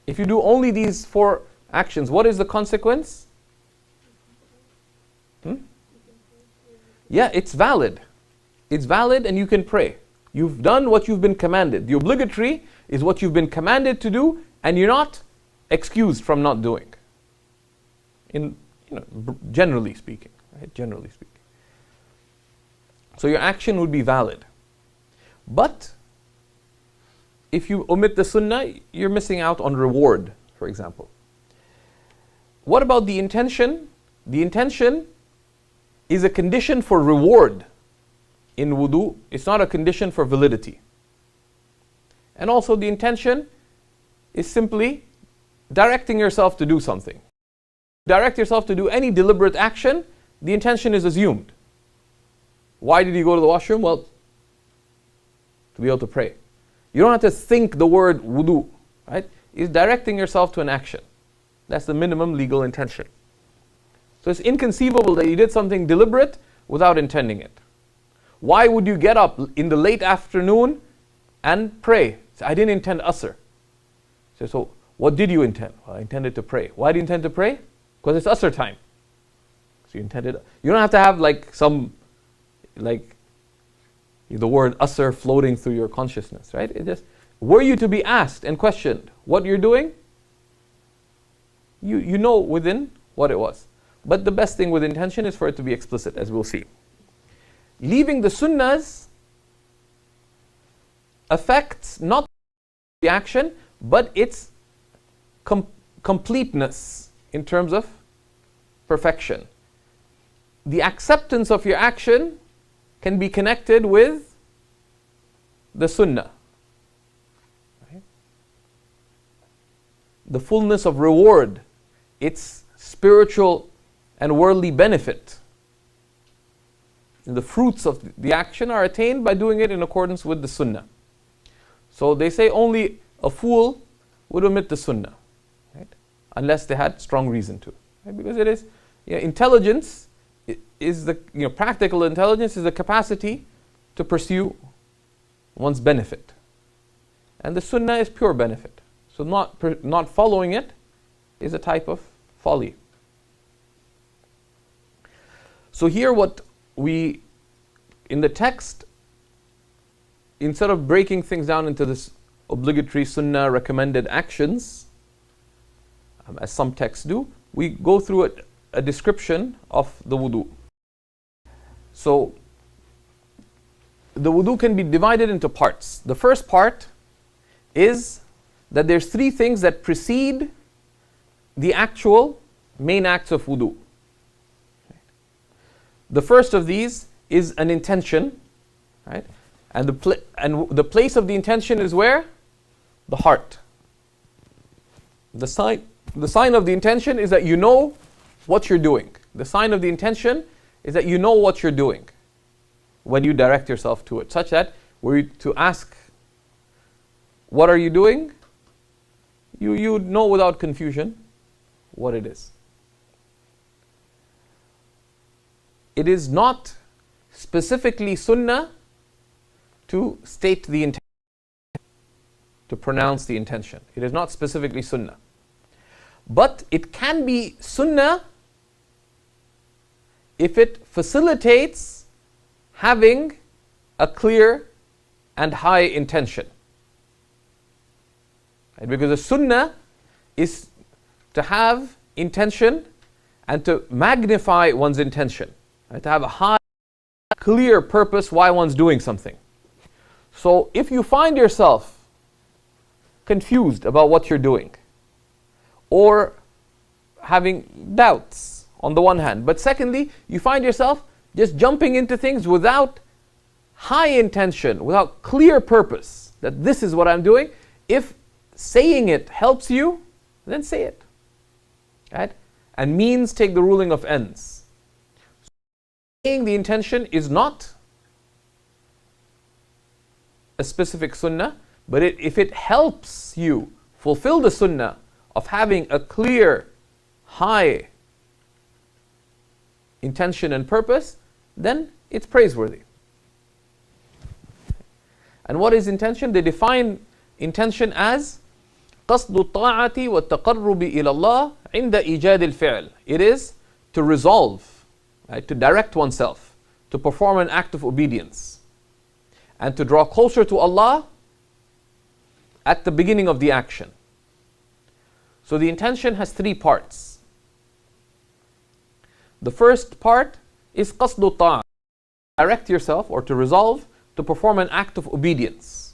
If you do only these 4 actions, what is the consequence? Yeah, it's valid. It's valid and you can pray. You've done what you've been commanded. The obligatory is what you've been commanded to do, and you're not excused from not doing. Generally speaking, right? Generally speaking. So your action would be valid. But if you omit the sunnah, you're missing out on reward, for example. What about the intention? The intention is a condition for reward in wudu. It's not a condition for validity. And also the intention is simply directing yourself to do something. Direct yourself to do any deliberate action, the intention is assumed. Why did you go to the washroom? Well, to be able to pray. You don't have to think the word wudu, right? It's directing yourself to an action. That's the minimum legal intention. So it's inconceivable that you did something deliberate without intending it. Why would you get up in the late afternoon and pray? So, I didn't intend asr. So what did you intend? Well, I intended to pray. Why do you intend to pray? Because it's asr time. So you intended. You don't have to have the word asr floating through your consciousness, right? It just, were you to be asked and questioned what you're doing, you know within what it was. But the best thing with intention is for it to be explicit, as we'll see. Leaving the sunnahs affects not the action, but its completeness in terms of perfection. The acceptance of your action can be connected with the sunnah. Right? The fullness of reward, its spiritual and worldly benefit. And the fruits of the action are attained by doing it in accordance with the sunnah. So they say only a fool would omit the sunnah, right? Unless they had strong reason to. Right? Because it is, intelligence is the, practical intelligence is the capacity to pursue one's benefit. And the sunnah is pure benefit. So not following it is a type of folly. So here what we, in the text, instead of breaking things down into this obligatory sunnah recommended actions, as some texts do, we go through a description of the wudu. So the wudu can be divided into parts. The first part is that there's three things that precede the actual main acts of wudu. The first of these is an intention, right? And the place of the intention is where? The heart. The sign of the intention is that you know what you're doing. The sign of the intention is that you know what you're doing when you direct yourself to it, such that were you to ask, what are you doing? You know without confusion what it is. It is not specifically sunnah to state the intention, to pronounce the intention. It is not specifically sunnah. But it can be sunnah if it facilitates having a clear and high intention. Right? Because the sunnah is to have intention and to magnify one's intention. Right? To have a high, clear purpose why one's doing something. So if you find yourself confused about what you're doing, or having doubts on the one hand, but secondly, you find yourself just jumping into things without high intention, without clear purpose, that this is what I'm doing, if saying it helps you, then say it. Right? And means take the ruling of ends. Saying the intention is not a specific sunnah, but if it helps you fulfill the sunnah of having a clear, high intention and purpose, then it's praiseworthy. And what is intention? They define intention as قصد الطاعة والتقرب إلى الله عند إيجاد الفعل. It is to resolve, right, to direct oneself, to perform an act of obedience, and to draw closer to Allah at the beginning of the action. So the intention has three parts. The first part is قصد الطاعة, direct yourself or to resolve to perform an act of obedience.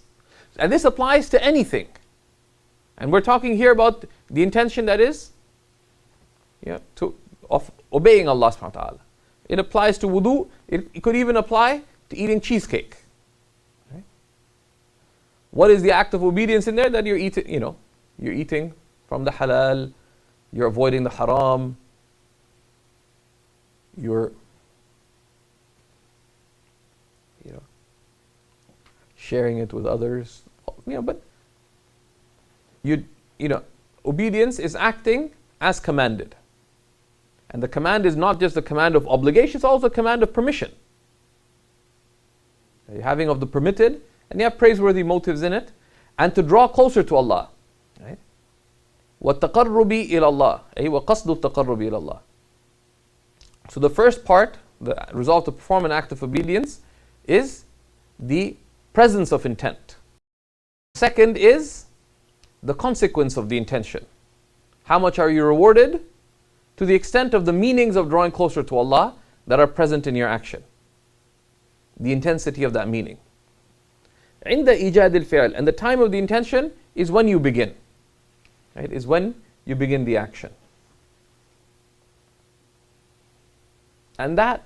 And this applies to anything. And we're talking here about the intention that is of obeying Allah subhanahu wa ta'ala. It applies to wudu. It could even apply to eating cheesecake. Right? What is the act of obedience in there? That you're eating, you're eating from the halal, you're avoiding the haram, you're sharing it with others. But obedience is acting as commanded. And the command is not just the command of obligation, it's also a command of permission. You're having of the permitted, and you have praiseworthy motives in it, and to draw closer to Allah. Right? وَالتَّقَرُّبِ إِلَى اللَّهِ أي وَقَصْدُ التَّقَرُّبِ إِلَى اللَّهِ. So the first part, the resolve to perform an act of obedience, is the presence of intent. Second is the consequence of the intention. How much are you rewarded? To the extent of the meanings of drawing closer to Allah that are present in your action. The intensity of that meaning. عند إيجاد الفعل, and the time of the intention is when you begin. Right? Is when you begin the action. And that,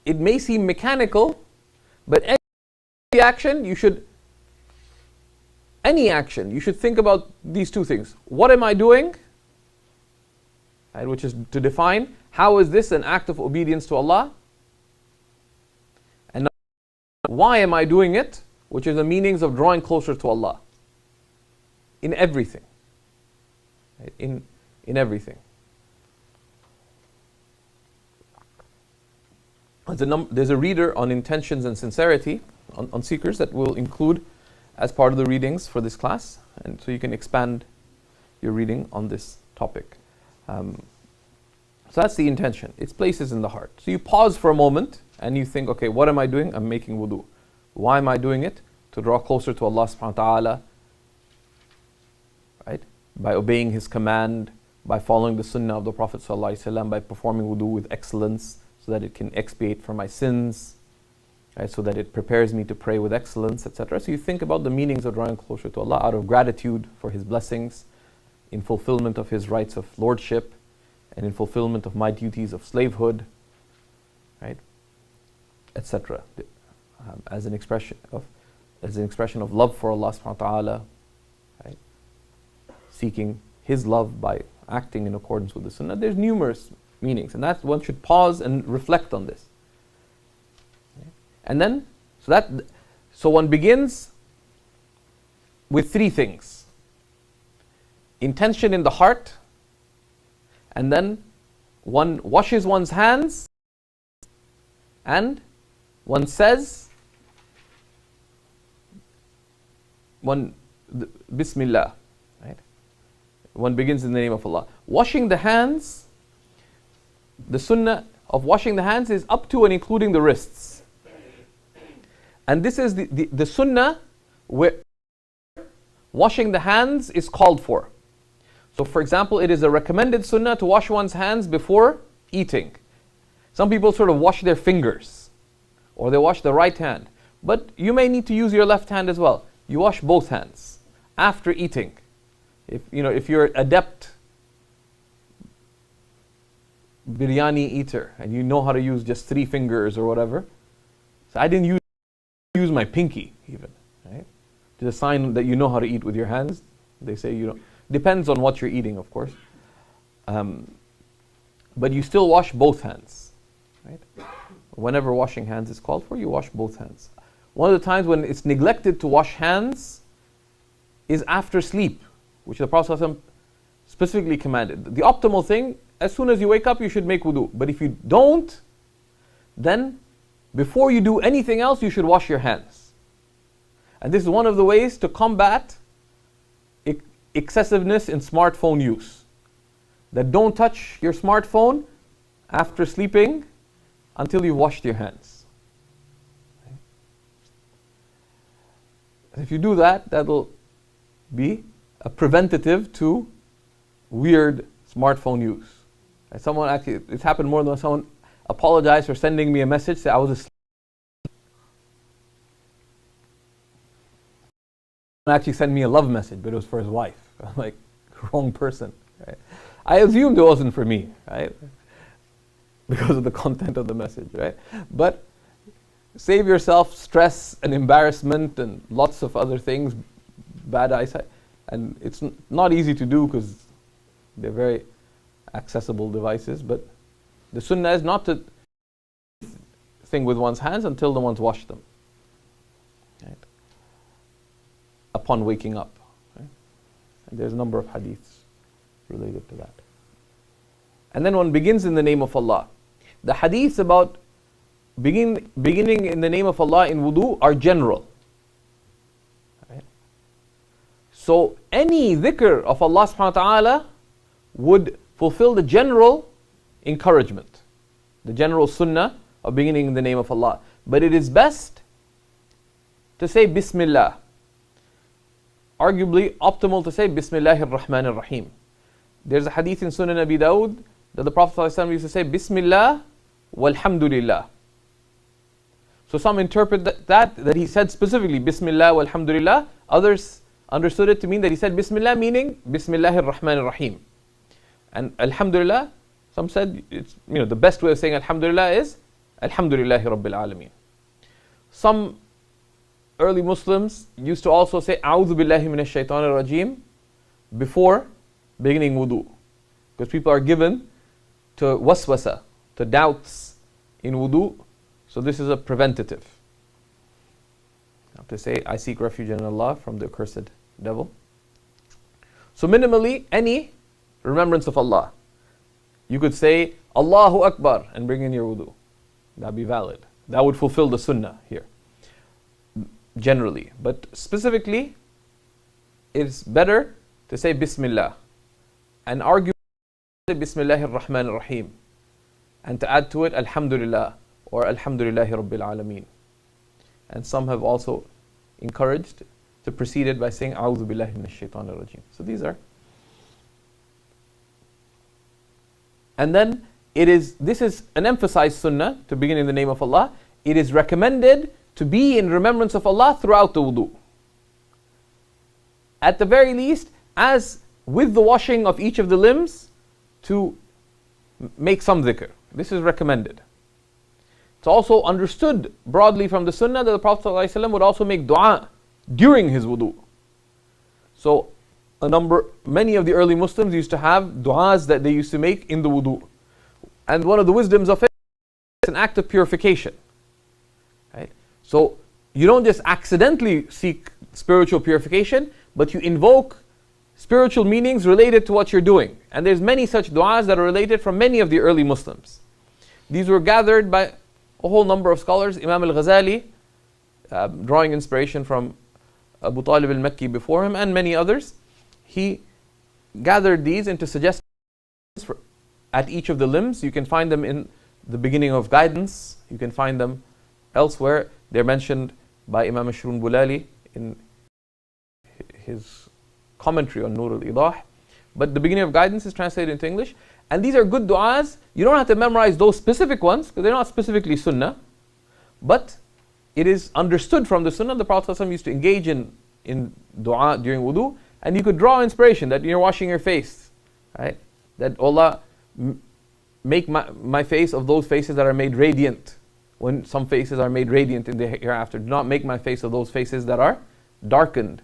it may seem mechanical, but any action you should think about these two things. What am I doing? Right, which is to define, how is this an act of obedience to Allah? And why am I doing it? Which is the meanings of drawing closer to Allah. In everything. Right? In everything. There's a reader on intentions and sincerity on seekers that we'll include as part of the readings for this class, and so you can expand your reading on this topic. So that's the intention. Its place is in the heart. So you pause for a moment and you think, okay, what am I doing? I'm making wudu. Why am I doing it? To draw closer to Allah subhanahu wa ta'ala, right? By obeying His command, by following the sunnah of the Prophet sallallahu alaihi wasallam, by performing wudu with excellence, so that it can expiate for my sins, right? So that it prepares me to pray with excellence, etc. So you think about the meanings of drawing closer to Allah out of gratitude for His blessings, in fulfillment of His rights of lordship, and in fulfillment of my duties of slavehood, right, etc. As an expression of love for Allah subhanahu wa ta'ala, right? Seeking His love by acting in accordance with the sunnah. There's numerous meanings, and that one should pause and reflect on this. Okay? And then, so one begins with three things: intention in the heart, and then one washes one's hands, and one says, Bismillah, right? One begins in the name of Allah. Washing the hands, the sunnah of washing the hands is up to and including the wrists. And this is the sunnah where washing the hands is called for. So for example, it is a recommended sunnah to wash one's hands before eating. Some people sort of wash their fingers, or they wash the right hand. But you may need to use your left hand as well. You wash both hands after eating. If you're adept biryani eater and you know how to use just 3 fingers or whatever. So I didn't use my pinky even, right? It's a sign that you know how to eat with your hands. They say you don't. Depends on what you're eating, of course. But you still wash both hands, right? Whenever washing hands is called for, you wash both hands. One of the times when it's neglected to wash hands is after sleep, which the Prophet ﷺ specifically commanded. The optimal thing, as soon as you wake up, you should make wudu. But if you don't, then before you do anything else, you should wash your hands. And this is one of the ways to combat excessiveness in smartphone use. That don't touch your smartphone after sleeping until you've washed your hands. If you do that, that'll be a preventative to weird smartphone use. And someone actually, it's happened more than once, someone apologized for sending me a message, say I was asleep. actually sent me a love message, but it was for his wife. I'm like, wrong person. Right? I assumed it wasn't for me, right? Because of the content of the message, right? But save yourself stress and embarrassment and lots of other things, bad eyesight. And it's not easy to do because they're very accessible devices, but the sunnah is not to thing with one's hands until the one's washed them. Right? Upon waking up. Right? And there's a number of hadiths related to that. And then one begins in the name of Allah. The hadiths about beginning in the name of Allah in wudu are general. Right? So any dhikr of Allah subhanahu wa ta'ala would fulfill the general encouragement, the general sunnah of beginning in the name of Allah. But it is best to say Bismillah. Arguably optimal to say Bismillahir Rahmanir Rahim. There's a hadith in Sunan Abi Dawud that the Prophet ﷺ used to say Bismillah walhamdulillah. So some interpret that he said specifically Bismillah walhamdulillah. Others understood it to mean that he said Bismillah meaning Bismillahir Rahmanir Rahim. And Alhamdulillah, some said it's the best way of saying Alhamdulillah is Alhamdulillahi Rabbil Alameen. Some early Muslims used to also say A'udhu Billahi Minash Shaitanir Rajim before beginning wudu, because people are given to waswasa, to doubts in wudu, so this is a preventative. Now to say I seek refuge in Allah from the accursed devil. So minimally any remembrance of Allah. You could say Allahu Akbar and bring in your wudu. That'd be valid. That would fulfill the sunnah here. Generally. But specifically, it's better to say Bismillah. And argue Bismillahir Rahmanir Rahim. And to add to it Alhamdulillah or Alhamdulillahi Rabbil Alameen. And some have also encouraged to proceed it by saying A'udhu Billahi Minash Shaitanir Rajim. So these are. And then this is an emphasized sunnah to begin in the name of Allah. It is recommended to be in remembrance of Allah throughout the wudu. At the very least, as with the washing of each of the limbs, to make some dhikr. This is recommended. It's also understood broadly from the sunnah that the Prophet ﷺ would also make dua during his wudu. So many of the early Muslims used to have du'as that they used to make in the wudu. And one of the wisdoms of it is an act of purification. Right? So you don't just accidentally seek spiritual purification, but you invoke spiritual meanings related to what you're doing. And there's many such du'as that are related from many of the early Muslims. These were gathered by a whole number of scholars. Imam al-Ghazali, drawing inspiration from Abu Talib al-Makki before him, and many others, he gathered these into suggestions at each of the limbs. You can find them in the beginning of guidance. You can find them elsewhere. They're mentioned by Imam Ashrun Bulali in his commentary on Nur al-Idah. But the beginning of guidance is translated into English. And these are good du'as. You don't have to memorize those specific ones because they're not specifically sunnah. But it is understood from the sunnah. The Prophet ﷺ used to engage in du'a during wudu. And you could draw inspiration that you're washing your face, right? That Allah make my face of those faces that are made radiant. When some faces are made radiant in the hereafter, do not make my face of those faces that are darkened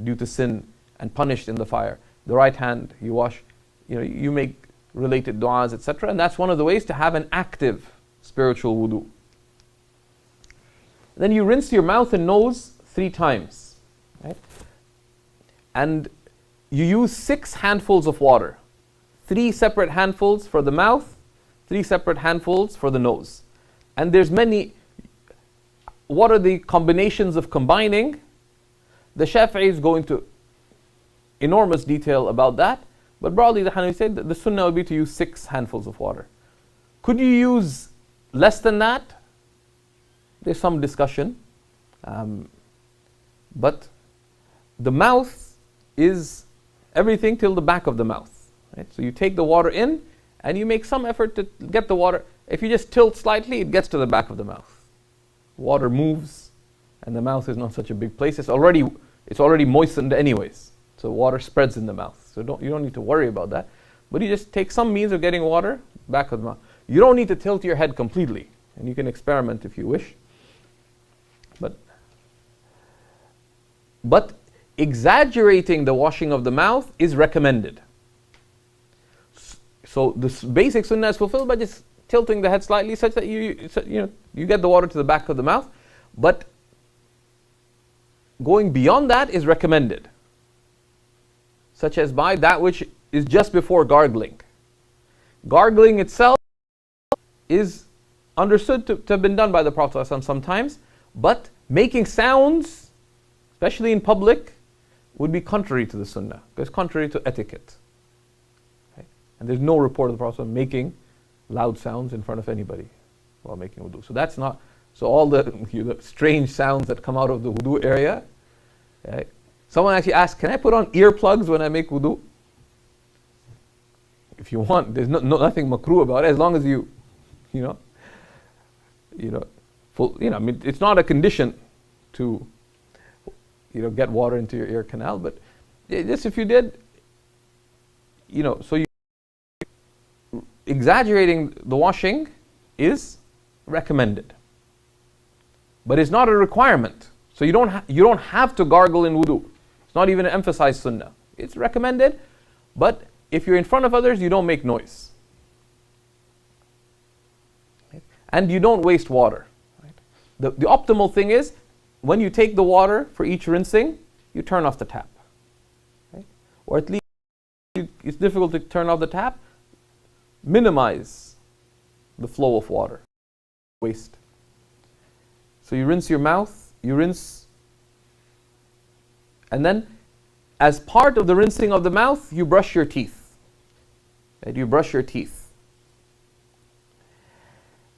due to sin and punished in the fire. The right hand you wash, you make related du'as, etc. And that's one of the ways to have an active spiritual wudu. Then you rinse your mouth and nose 3 times, right? And you use 6 handfuls of water. 3 separate handfuls for the mouth, 3 separate handfuls for the nose. And there's many. What are the combinations of combining? The Shafi'is go into enormous detail about that. But broadly the Hanafi said that the sunnah would be to use 6 handfuls of water. Could you use less than that? There's some discussion. But the mouth is everything till the back of the mouth. Right? So you take the water in and you make some effort to get the water. If you just tilt slightly, it gets to the back of the mouth. Water moves and the mouth is not such a big place. It's already It's already moistened anyways. So water spreads in the mouth. So you don't need to worry about that. But you just take some means of getting water back of the mouth. You don't need to tilt your head completely. And you can experiment if you wish. But exaggerating the washing of the mouth is recommended. So the basic sunnah is fulfilled by just tilting the head slightly such that you get the water to the back of the mouth. But going beyond that is recommended, such as by that which is just before gargling. Gargling itself is understood to have been done by the Prophet ﷺ sometimes, but making sounds, especially in public, would be contrary to the sunnah, because contrary to etiquette. Okay? And there's no report of the Prophet ﷺ making loud sounds in front of anybody while making wudu. So that's not, so all the strange sounds that come out of the wudu area. Okay? Someone actually asked, can I put on earplugs when I make wudu? If you want, there's nothing makruh about it, as long as I mean, it's not a condition to, get water into your ear canal, but just if you did, so exaggerating the washing is recommended, but it's not a requirement. So you don't have to gargle in wudu. It's not even an emphasized sunnah. It's recommended, but if you're in front of others, you don't make noise. Right? And you don't waste water. Right? The optimal thing is, when you take the water for each rinsing, you turn off the tap. Right? Or at least, it's difficult to turn off the tap, minimize the flow of water. Waste. So you rinse your mouth, and then as part of the rinsing of the mouth, you brush your teeth. Right? You brush your teeth.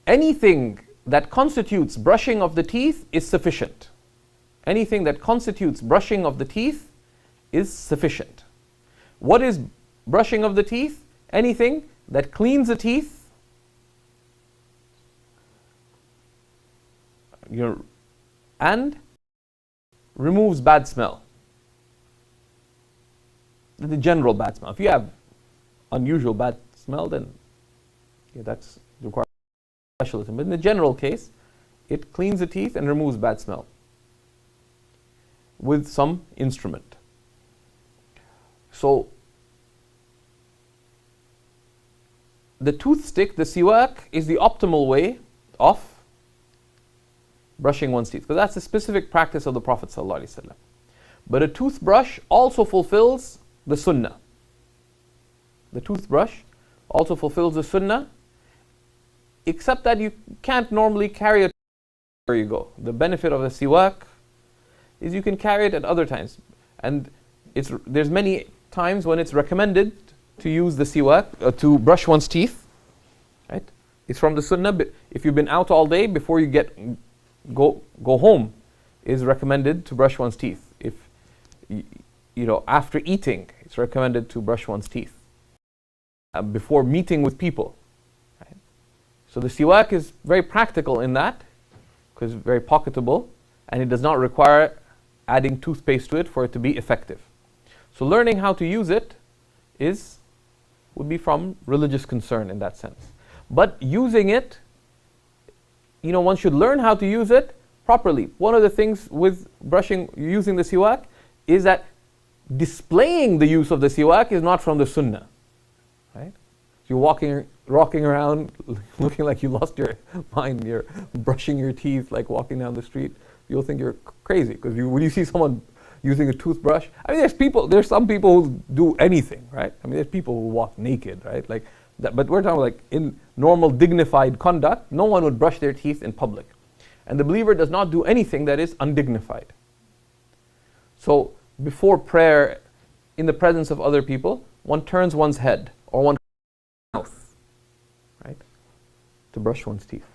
Anything that constitutes brushing of the teeth is sufficient. Anything that constitutes brushing of the teeth is sufficient. What is brushing of the teeth? Anything that cleans the teeth, and removes bad smell. The general bad smell. If you have unusual bad smell, then that's required specialism. But in the general case, it cleans the teeth and removes bad smell with some instrument. So the toothstick, the siwak, is the optimal way of brushing one's teeth, because that's a specific practice of the Prophet ﷺ. But a toothbrush also fulfills the sunnah. The toothbrush also fulfills the sunnah, except that you can't normally carry it where you go. The benefit of the siwak is you can carry it at other times. And there's many times when it's recommended to use the siwak, to brush one's teeth. Right? It's from the sunnah. If you've been out all day, before you go home, is recommended to brush one's teeth. If after eating, it's recommended to brush one's teeth. Before meeting with people. Right? So the siwak is very practical in that, because it's very pocketable, and it does not require adding toothpaste to it for it to be effective. So learning how to use it would be from religious concern in that sense. But using it, one should learn how to use it properly. One of the things with using the siwak is that displaying the use of the siwak is not from the sunnah. Right? So you're rocking around, looking like you lost your mind. You're brushing your teeth, like walking down the street. You'll think you're crazy, because when you see someone using a toothbrush, I mean, there's some people who do anything, right? I mean, there's people who walk naked, right? Like that, but we're talking like in normal, dignified conduct, no one would brush their teeth in public, and the believer does not do anything that is undignified. So before prayer, in the presence of other people, one turns one's head or one's mouth, right, to brush one's teeth.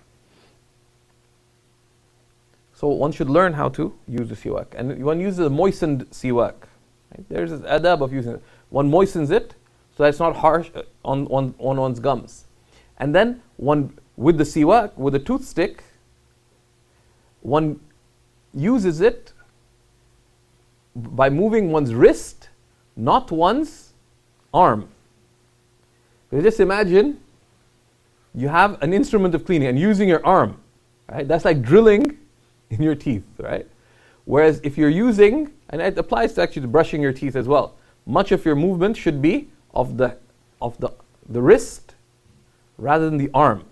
So one should learn how to use the siwak. And one uses a moistened siwak. Right? There's this adab of using it. One moistens it so that it's not harsh on one's gums. And then with the siwak, with the toothstick, one uses it by moving one's wrist, not one's arm. So just imagine you have an instrument of cleaning and using your arm, right? That's like drilling in your teeth, right? Whereas if you're using, and it applies to actually to brushing your teeth as well, much of your movement should be of the wrist rather than the arm,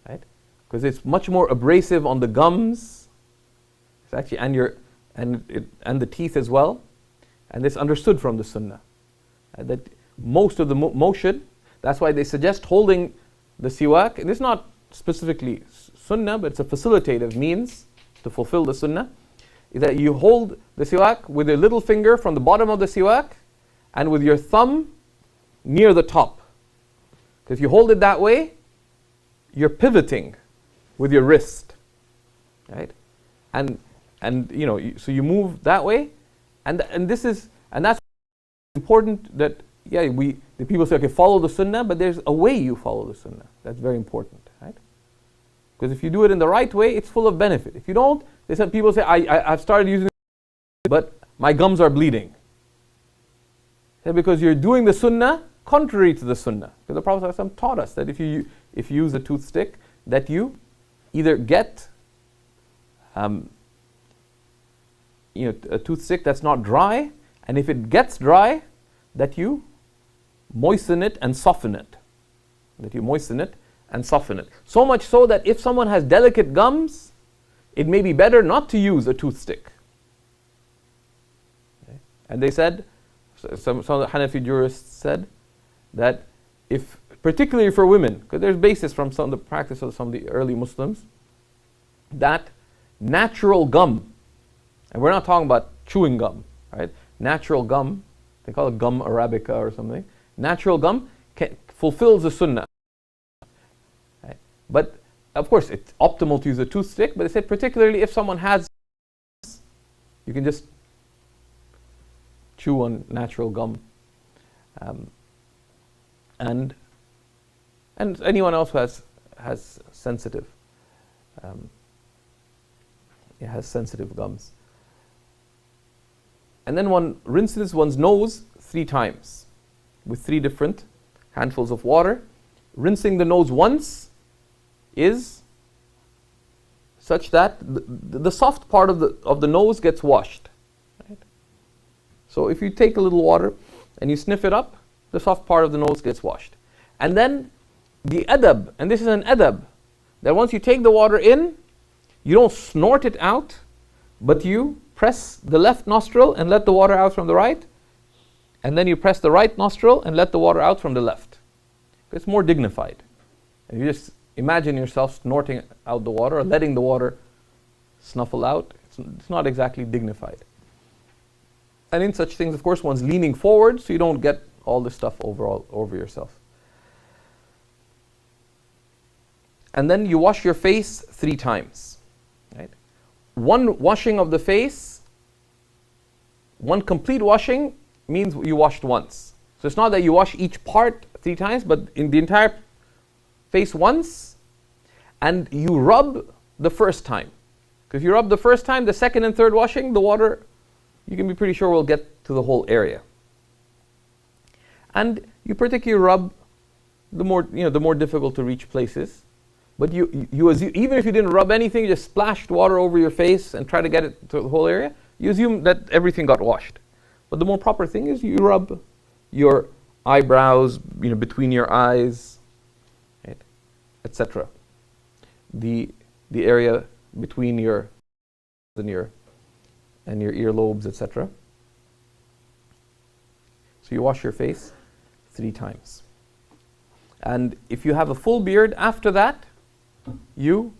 right? Because it's much more abrasive on the gums, it's actually and the teeth as well, and it's understood from the Sunnah that most of the motion. That's why they suggest holding the siwak, and it's not specifically Sunnah, but it's a facilitative means to fulfill the Sunnah. Is that you hold the siwak with your little finger from the bottom of the siwak and with your thumb near the top. If you hold it that way, you're pivoting with your wrist, right? And so you move that way, and that's important. That the people say, okay, follow the Sunnah, but there's a way you follow the Sunnah. That's very important, right? Because if you do it in the right way, it's full of benefit. If you don't, people say, I've started using it, but my gums are bleeding. Because you're doing the Sunnah contrary to the Sunnah. Because the Prophet ﷺ taught us that if you use a toothstick, that you either get a toothstick that's not dry, and if it gets dry, that you moisten it and soften it. So much so that if someone has delicate gums, it may be better not to use a toothstick. Okay? And they said, some of the Hanafi jurists said, that if, particularly for women, because there's basis from some of the practice of some of the early Muslims, that natural gum, and we're not talking about chewing gum, right? Natural gum, they call it gum arabica or something. Natural gum fulfills the Sunnah. Right? But of course, it's optimal to use a toothstick, but they said particularly if someone has, you can just chew on natural gum. And anyone else who has sensitive gums. And then one rinses one's nose 3 times with 3 different handfuls of water. Rinsing the nose once is such that the soft part of the nose gets washed. Right? So if you take a little water and you sniff it up, the soft part of the nose gets washed. And then the adab, and this is an adab, that once you take the water in, you don't snort it out, but you press the left nostril and let the water out from the right, and then you press the right nostril and let the water out from the left. It's more dignified. And you just imagine yourself snorting out the water or letting the water snuffle out. It's not exactly dignified. And in such things, of course, one's leaning forward so you don't get all this stuff over yourself. And then you wash your face 3 times. Right? One washing of the face, one complete washing means you washed once. So it's not that you wash each part 3 times, but in the entire face once, and you rub the first time. Because if you rub the first time, the second and third washing, the water, you can be pretty sure will get to the whole area. And you particularly rub the more difficult to reach places. But you assume, even if you didn't rub anything, you just splashed water over your face and try to get it to the whole area, you assume that everything got washed. But the more proper thing is you rub your eyebrows, between your eyes, right, etc. The area between your earlobes, etc. So you wash your face 3 times. And if you have a full beard, after that, you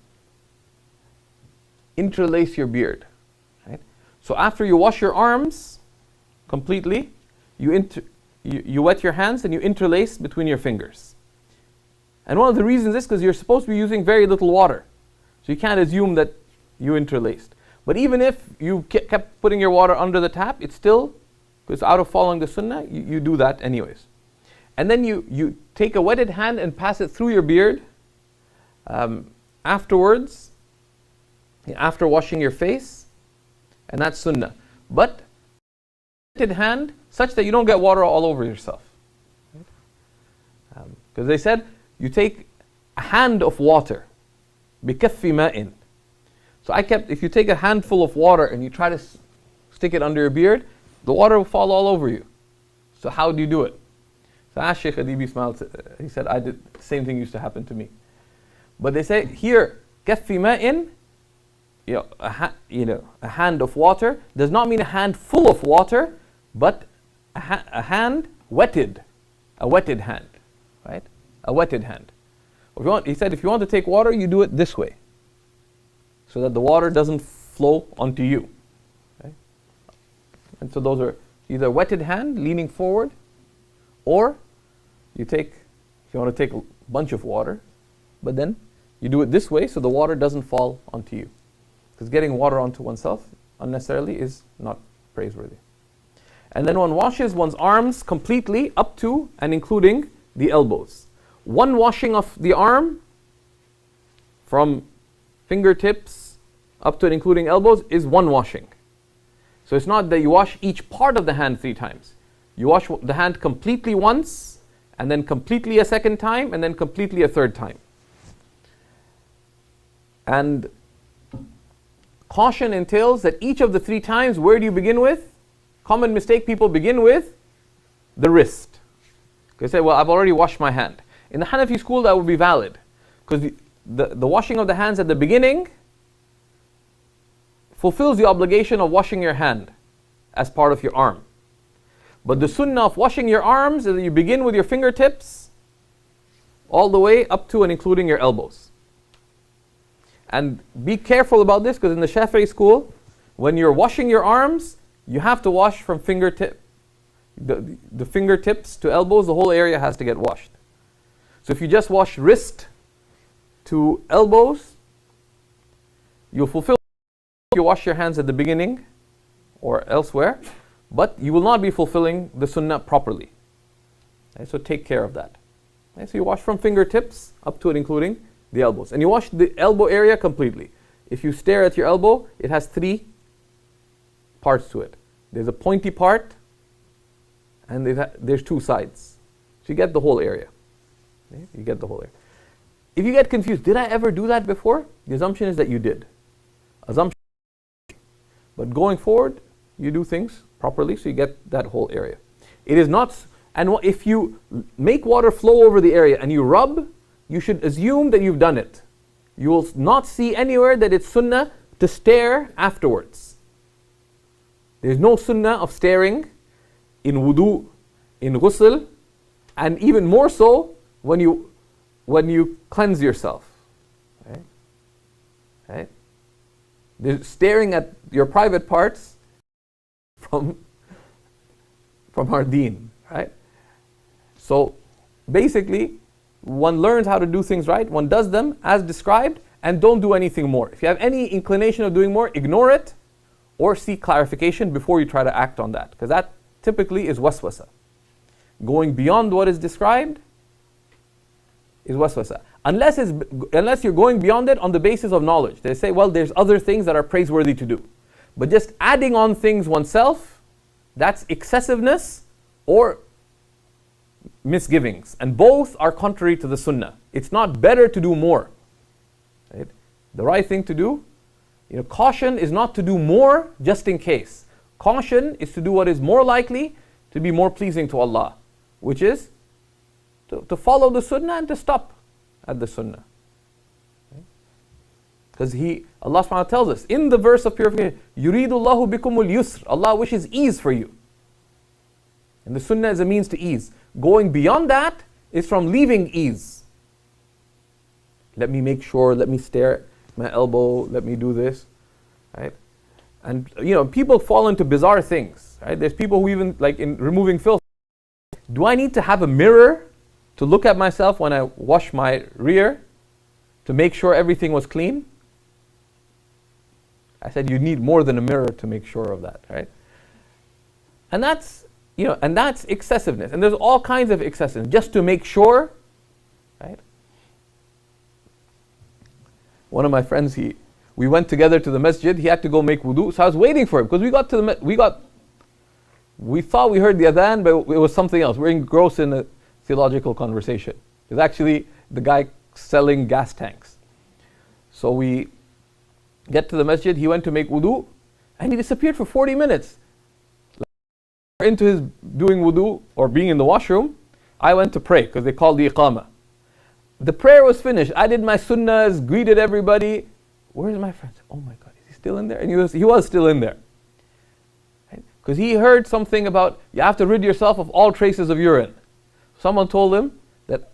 interlace your beard. Right? So after you wash your arms completely, you wet your hands and you interlace between your fingers. And one of the reasons is because you're supposed to be using very little water. So you can't assume that you interlaced. But even if you kept putting your water under the tap, it's still, because out of following the Sunnah, you do that anyways. And then you take a wetted hand and pass it through your beard afterwards, after washing your face, and that's Sunnah. But hand such that you don't get water all over yourself. Because they said, you take a hand of water, بِكَفِّ مَاءٍ. So if you take a handful of water and you try to stick it under your beard, the water will fall all over you. So how do you do it? So I asked Shaykh Adibi smiled, he said, I did the same thing used to happen to me. But they say here, كَفِّ مَاءٍ, a hand of water does not mean a hand full of water, but a hand wetted, a wetted hand, right? A wetted hand. He said, if you want to take water, you do it this way, so that the water doesn't flow onto you. Okay? And so those are either wetted hand, leaning forward, or if you want to take a bunch of water, but then you do it this way so the water doesn't fall onto you. Because getting water onto oneself unnecessarily is not praiseworthy. And then one washes one's arms completely up to and including the elbows. One washing of the arm from fingertips up to and including elbows is one washing. So it's not that you wash each part of the hand 3 times. You wash the hand completely once, and then completely a second time, and then completely a third time. And caution entails that each of the 3 times, where do you begin with? Common mistake, people begin with the wrist. They say, well, I've already washed my hand. In the Hanafi school, that would be valid. Because the washing of the hands at the beginning fulfills the obligation of washing your hand as part of your arm. But the sunnah of washing your arms is that you begin with your fingertips all the way up to and including your elbows. And be careful about this, because in the Shafi'i school, when you're washing your arms, you have to wash from fingertip. The fingertips to elbows, the whole area has to get washed. So if you just wash wrist to elbows, you'll fulfill. You wash your hands at the beginning or elsewhere, but you will not be fulfilling the sunnah properly. Okay, so take care of that. Okay, so you wash from fingertips up to and including the elbows. And you wash the elbow area completely. If you stare at your elbow, it has 3 parts to it. There's a pointy part, and there's 2 sides. So you get the whole area. Okay, you get the whole area. If you get confused, did I ever do that before? The assumption is that you did. But going forward, you do things properly, so you get that whole area. It is not, and if you make water flow over the area and you rub, you should assume that you've done it. You will not see anywhere that it's sunnah to stare afterwards. There's no sunnah of staring in wudu, in ghusl, and even more so when you cleanse yourself. Okay? Okay? There's staring at your private parts from our deen, right? So basically, one learns how to do things right, one does them as described, and don't do anything more. If you have any inclination of doing more, ignore it, or seek clarification before you try to act on that, because that typically is waswasa. Going beyond what is described is waswasa. Unless you're going beyond it on the basis of knowledge. They say, well, there's other things that are praiseworthy to do. But just adding on things oneself, that's excessiveness or misgivings. And both are contrary to the sunnah. It's not better to do more. Right? The right thing to do, caution is not to do more just in case. Caution is to do what is more likely to be more pleasing to Allah, which is to follow the sunnah and to stop at the sunnah. Because Allah subhanahu wa ta'ala tells us in the verse of purification, يُرِيدُ اللَّهُ بِكُمُ الْيُسْرِ, Allah wishes ease for you. And the sunnah is a means to ease. Going beyond that is from leaving ease. Let me make sure, let me stare at my elbow, let me do this. Right? And people fall into bizarre things. Right? There's people who even, like in removing filth, do I need to have a mirror to look at myself when I wash my rear to make sure everything was clean? I said you need more than a mirror to make sure of that, right? And that's excessiveness. And there's all kinds of excessiveness just to make sure, right? One of my friends, we went together to the masjid. He had to go make wudu, so I was waiting for him because we got We thought we heard the adhan, but it was something else. We're engrossed in a theological conversation. It's actually the guy selling gas tanks. So we get to the masjid, he went to make wudu, and he disappeared for 40 minutes. Into his doing wudu or being in the washroom, I went to pray because they called the iqamah. The prayer was finished. I did my sunnahs, greeted everybody. Where's my friend? Oh my God, is he still in there? And he was still in there. Because he heard something about you have to rid yourself of all traces of urine. Someone told him that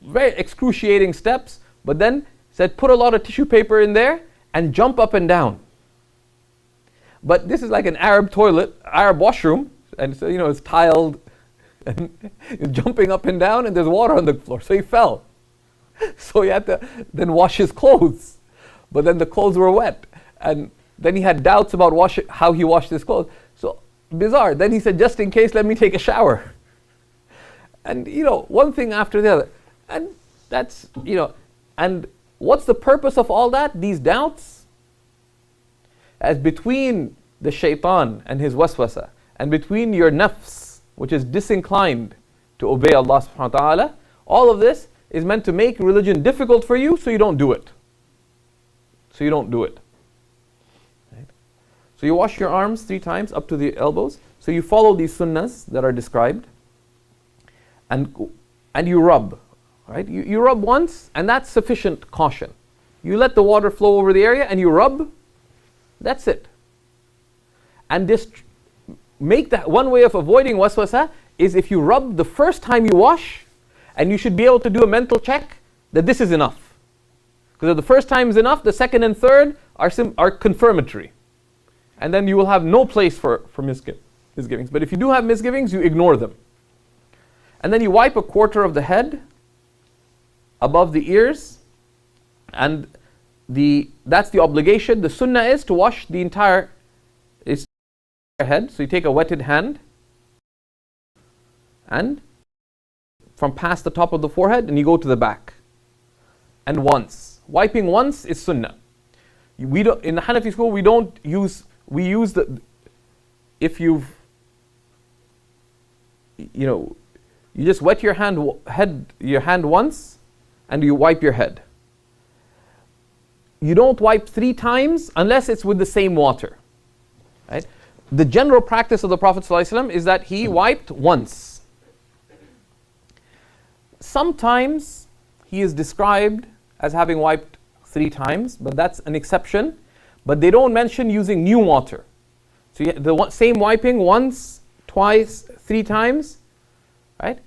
very excruciating steps, but then said put a lot of tissue paper in there and jump up and down. But this is like an Arab toilet, Arab washroom, and so it's tiled, and he's jumping up and down, and there's water on the floor, so he fell. So he had to then wash his clothes, but then the clothes were wet, and then he had doubts about how he washed his clothes. So bizarre. Then he said, just in case, let me take a shower. And one thing after the other, and that's and what's the purpose of all that? These doubts, as between the shaitan and his waswasa, and between your nafs, which is disinclined to obey Allah subhanahu wa ta'ala, all of this is meant to make religion difficult for you so you don't do it. Right? So you wash your arms 3 times up to the elbows. So you follow these sunnahs that are described, and you rub. Right? You rub once, and that's sufficient caution. You let the water flow over the area and you rub, that's it. And just make that one way of avoiding waswasa is if you rub the first time you wash, and you should be able to do a mental check that this is enough. Because if the first time is enough, the second and third are confirmatory. And then you will have no place for misgivings. But if you do have misgivings, you ignore them. And then you wipe 1/4 of the head above the ears, and that's the obligation. The sunnah is to wash the entire head. So you take a wetted hand and from past the top of the forehead, and you go to the back. And once. Wiping once is sunnah. We don't, in the Hanafi school, we use if you just wet your hand once, and you wipe your head. You don't wipe 3 times unless it's with the same water. Right? The general practice of the Prophet ﷺ is that he wiped once. Sometimes he is described as having wiped 3 times, but that's an exception. But they don't mention using new water. So the same wiping once, twice, 3 times, right?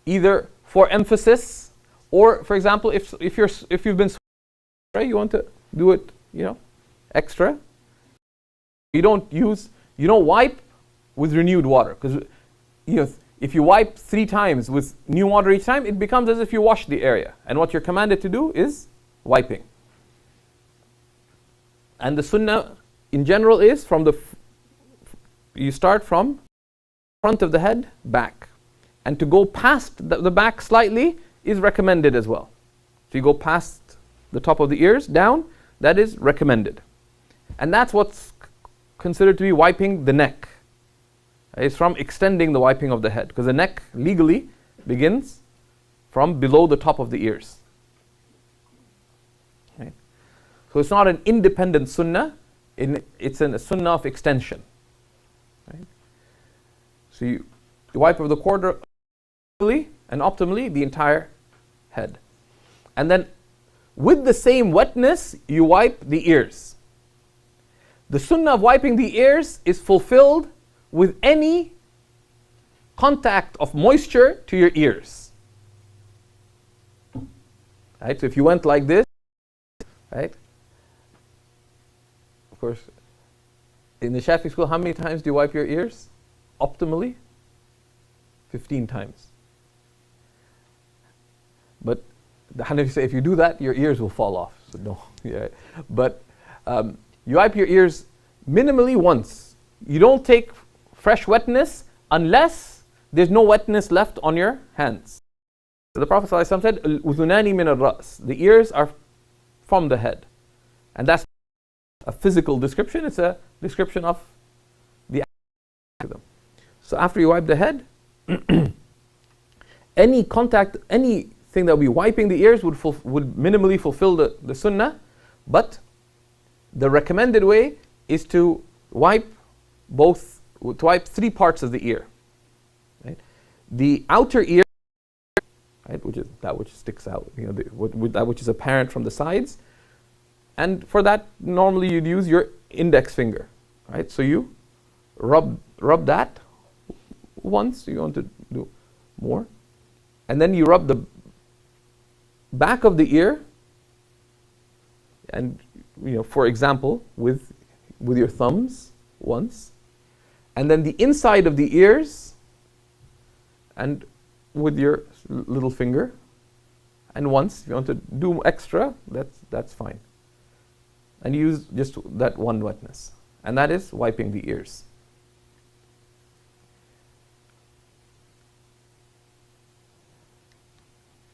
Either for emphasis, or for example, if you've been sweating, you want to do it, extra. You don't wipe with renewed water, because if you wipe 3 times with new water each time, it becomes as if you wash the area. And what you're commanded to do is wiping. And the sunnah in general is you start from front of the head, back. And to go past the back slightly is recommended as well. So you go past the top of the ears, down, that is recommended. And that's what's considered to be wiping the neck. It's from extending the wiping of the head, because the neck legally begins from below the top of the ears. Okay. So it's not an independent sunnah, it's a sunnah of extension. Right? So you wipe over the quarter and optimally the entire head. And then with the same wetness, you wipe the ears. The sunnah of wiping the ears is fulfilled with any contact of moisture to your ears. Right? So if you went like this, right? Of course, in the Shafi'i school, how many times do you wipe your ears? Optimally? 15 times. But the Hanafi say if you do that, your ears will fall off. So no. Yeah. But you wipe your ears minimally once. You don't take fresh wetness unless there's no wetness left on your hands. So the Prophet ﷺ said, "Al-udhunani min al-ra's." The ears are from the head. And that's a physical description. It's a description of the So after you wipe the head, anything that will be wiping the ears would minimally fulfill the sunnah, but the recommended way is to wipe 3 parts of the ear. Right? The outer ear, right, which is that which sticks out, that which is apparent from the sides, and for that normally you'd use your index finger, right? So you rub that once. You want to do more, and then you rub the back of the ear, and for example, with your thumbs once, and then the inside of the ears, and with your little finger, and once. If you want to do extra, that's fine. And use just that one wetness, and that is wiping the ears.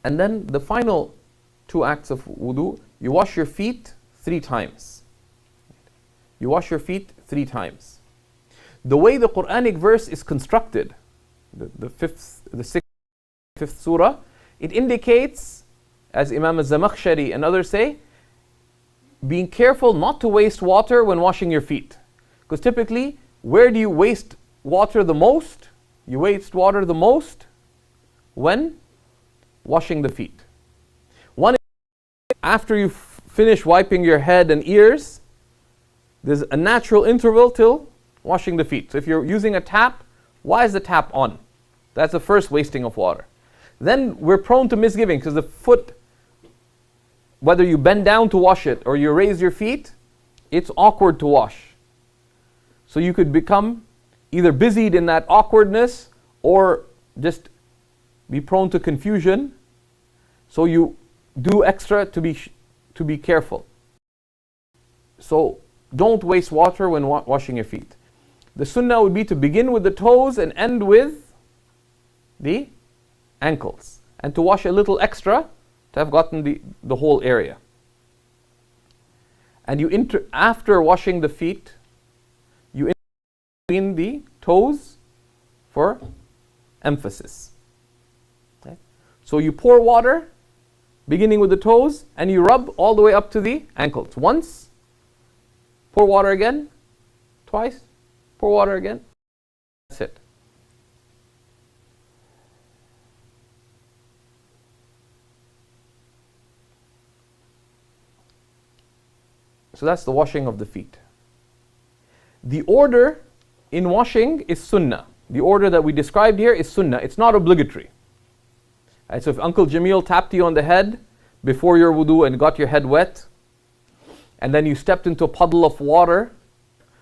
And then the final 2 acts of wudu, you wash your feet 3 times. You wash your feet 3 times. The way the Quranic verse is constructed, the 6th surah, it indicates, as Imam al-Zamakhshari and others say, being careful not to waste water when washing your feet. Because typically, where do you waste water the most? You waste water the most when washing the feet. One is after you finish wiping your head and ears, there's a natural interval till washing the feet. So if you're using a tap, why is the tap on? That's the first wasting of water. Then we're prone to misgiving because the foot, whether you bend down to wash it or you raise your feet, it's awkward to wash. So you could become either busied in that awkwardness or just be prone to confusion. So you do extra to be careful. So don't waste water when washing your feet. The sunnah would be to begin with the toes and end with the ankles, and to wash a little extra to have gotten the whole area. And after washing the feet, you between the toes for emphasis. Okay? So you pour water, beginning with the toes, and you rub all the way up to the ankles. Once, pour water again, twice, pour water again. That's it. So that's the washing of the feet. The order in washing is sunnah. The order that we described here is sunnah. It's not obligatory. Right, so if Uncle Jamil tapped you on the head before your wudu and got your head wet, and then you stepped into a puddle of water,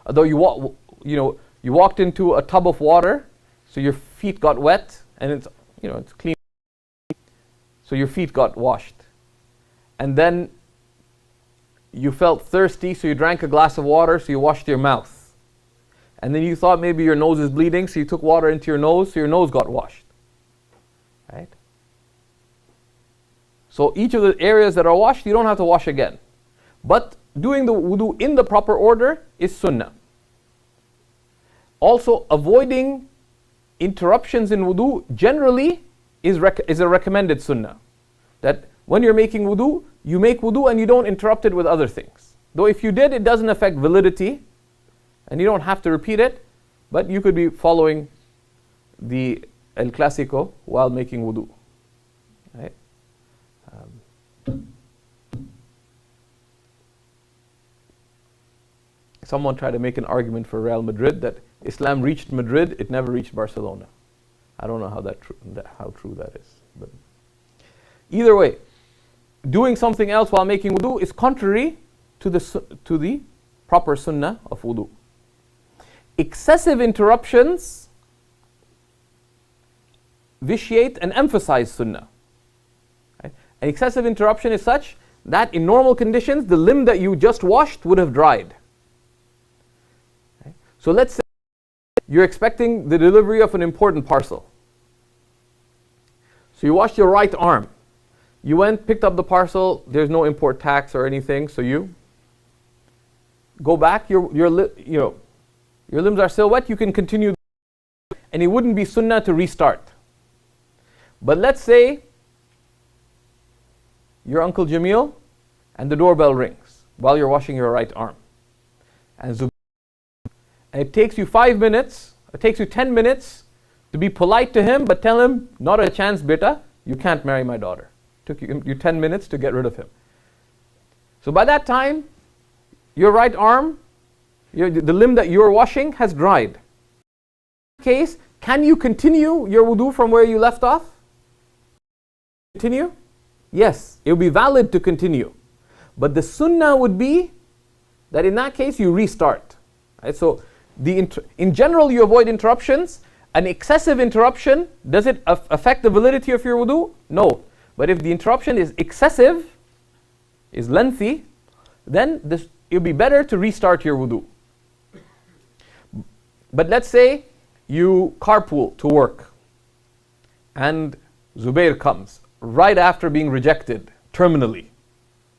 although you walked into a tub of water, so your feet got wet, and it's clean. So your feet got washed. And then you felt thirsty, so you drank a glass of water, so you washed your mouth. And then you thought maybe your nose is bleeding, so you took water into your nose, so your nose got washed. Right? So each of the areas that are washed, you don't have to wash again. But doing the wudu in the proper order is sunnah. Also, avoiding interruptions in wudu generally is a recommended sunnah. That when you're making wudu, you make wudu and you don't interrupt it with other things. Though if you did, it doesn't affect validity, and you don't have to repeat it, but you could be following the El Clásico while making wudu. Right? Someone tried to make an argument for Real Madrid that Islam reached Madrid, it never reached Barcelona. I don't know how true that is. But either way, doing something else while making wudu is contrary to the proper sunnah of wudu. Excessive interruptions vitiate and emphasize sunnah. Right? An excessive interruption is such that in normal conditions, the limb that you just washed would have dried. Okay? So let's say you're expecting the delivery of an important parcel. So you washed your right arm. You went, picked up the parcel, there's no import tax or anything, so you go back, your limbs are still wet, you can continue. and it wouldn't be sunnah to restart. But let's say your Uncle Jamil and the doorbell rings while you're washing your right arm. And it takes you 5 minutes, it takes you 10 minutes to be polite to him, but tell him, not a chance, beta, you can't marry my daughter. Took you 10 minutes to get rid of him. So by that time, your right arm, the limb that you're washing has dried. In that case, can you continue your wudu from where you left off? Continue? Yes, it will be valid to continue. But the sunnah would be that in that case you restart. Right? So in general you avoid interruptions. An excessive interruption, does it affect the validity of your wudu? No. But if the interruption is excessive, is lengthy, then it would be better to restart your wudu. But let's say you carpool to work and Zubair comes right after being rejected terminally.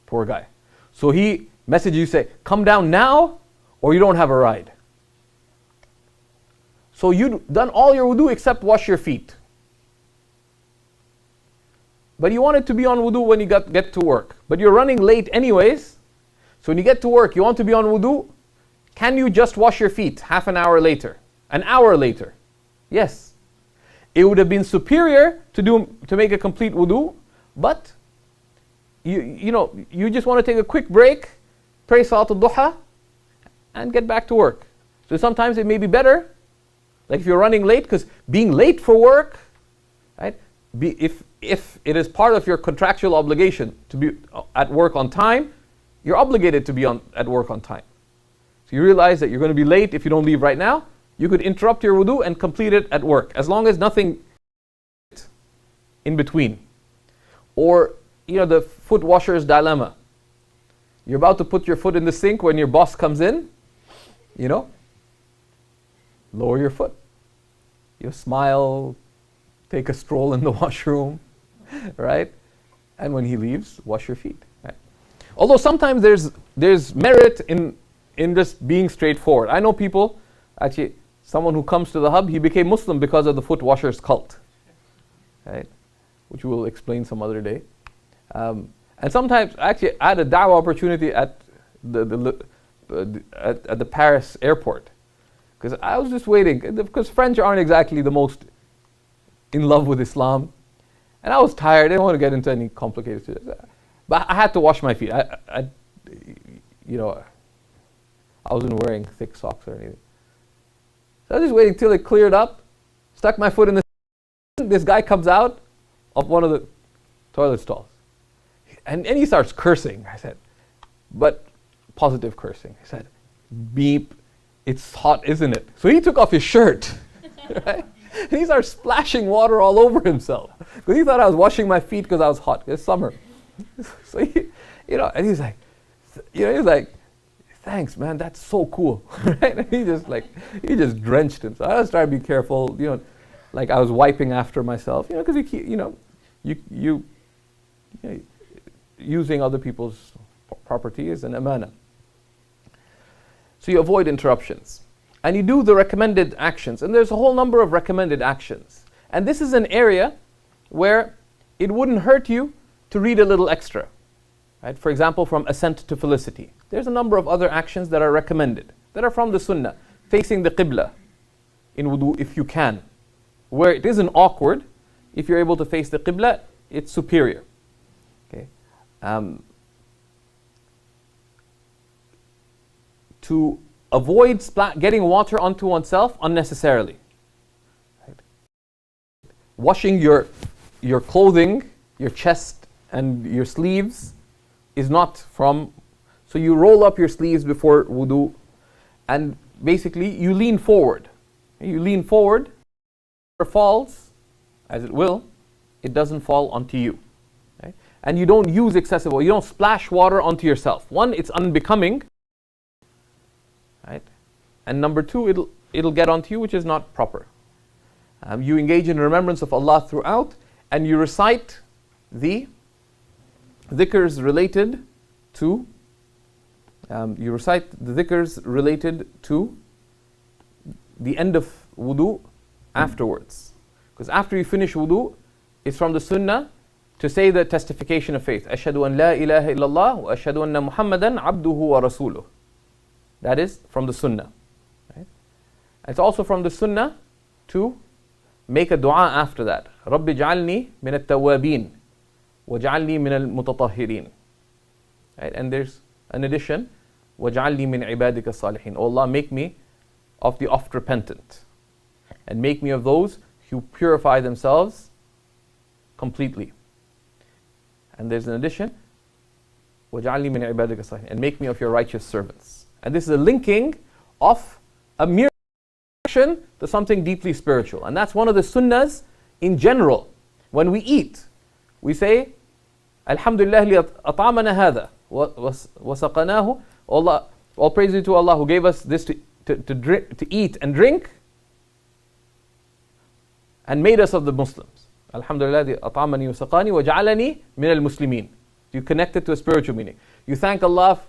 Poor guy. So he messages you, say, come down now or you don't have a ride. So you've done all your wudu except wash your feet. But you wanted to be on wudu when you get to work. But you're running late anyways. So when you get to work, you want to be on wudu. Can you just wash your feet half an hour later? An hour later? Yes. It would have been superior to make a complete wudu, but you just want to take a quick break, pray Salat al-Duha, and get back to work. So sometimes it may be better, like if you're running late, because being late for work, right? If it is part of your contractual obligation to be at work on time, you're obligated to be at work on time. So you realize that you're going to be late if you don't leave right now. You could interrupt your wudu and complete it at work, as long as nothing in between. Or, the foot washer's dilemma. You're about to put your foot in the sink when your boss comes in, lower your foot. You smile, take a stroll in the washroom, right? And when he leaves, wash your feet. Right? Although sometimes there's merit in just being straightforward. I know people, actually, someone who comes to the hub, he became Muslim because of the foot washer's cult, right? Which we'll explain some other day. And sometimes, actually, I had a da'wah opportunity at the Paris airport, because I was just waiting, because French aren't exactly the most in love with Islam, and I was tired. I didn't want to get into any complicated situations, but I had to wash my feet. I wasn't wearing thick socks or anything. So I was just waiting till it cleared up, stuck my foot in the this guy comes out of one of the toilet stalls. And he starts cursing. I said, but positive cursing. He said, beep, it's hot, isn't it? So he took off his shirt, right? And he started splashing water all over himself. Because he thought I was washing my feet because I was hot. It's summer. So and he's like, thanks, man, that's so cool. Right? And he just drenched himself. I started to be careful, like I was wiping after myself, because you using other people's property is an amana. So you avoid interruptions. And you do the recommended actions. And there's a whole number of recommended actions. And this is an area where it wouldn't hurt you to read a little extra. Right? For example, from ascent to felicity. There's a number of other actions that are recommended, that are from the sunnah. Facing the qibla in wudu if you can. Where it isn't awkward, if you're able to face the qibla, it's superior. Okay. To avoid getting water onto oneself unnecessarily. Right? Washing your clothing, your chest and your sleeves is not from, so you roll up your sleeves before wudu and basically you lean forward. You lean forward, it falls, as it will, it doesn't fall onto you. Right? And you don't use excessive water, you don't splash water onto yourself. One, it's unbecoming. Right? And number two, it'll get onto you, which is not proper. You engage in remembrance of Allah throughout, and you recite the dhikrs related to the end of wudu afterwards. Because after you finish wudu, it's from the sunnah to say the testification of faith. Ashhadu an la ilaha illallah wa ashhadu anna Muhammadan abduhu wa rasuluh. That is from the sunnah. Right? It's also from the sunnah to make a dua after that. Rabbi ja'alni min at-tawwabin wa ja'alni min al-mutatahhirin. Right? And there's an addition, wa ja'alni min ibadika salihin. Oh Allah, make me of the oft repentant, and make me of those who purify themselves completely. And there's an addition, وَجَعَلْنِي مِنْ عِبَادِكَ الصَّالِحِينَ, and make me of your righteous servants. And this is a linking of a mere action to something deeply spiritual. And that's one of the sunnahs in general. When we eat, we say, Alhamdulillah li at'amana hadha wa saqanahu. Allah, all praise be to Allah who gave us this to eat and drink and made us of the Muslims. Alhamdulillah di at'amani wa saqani wa ja'alani min al-muslimin. You connect it to a spiritual meaning. You thank Allah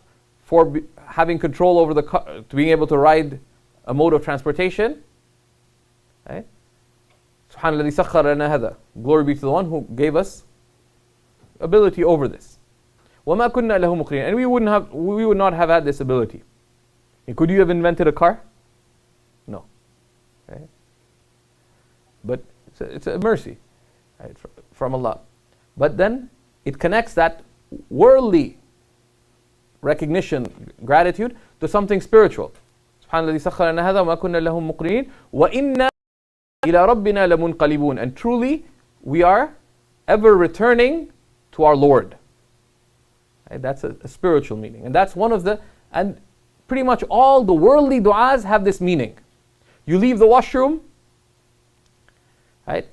for having control over the car, to being able to ride a mode of transportation. Right? Subhanallah sakhkhara lana hadha. Glory be to the one who gave us ability over this. وَمَا كُنَّا لَهُ مُقْرِينَ. And we would not have had this ability. Could you have invented a car? No. Right? But it's a mercy, right, from Allah. But then it connects that worldly recognition, gratitude, to something spiritual. سبحان الذي سخر لنا هذا وما كنا له مقرنين وإنا إلى ربنا لمنقلبون. And truly, we are ever returning to our Lord. Right? That's a spiritual meaning. And that's one of the, and pretty much all the worldly du'as have this meaning. You leave the washroom, right?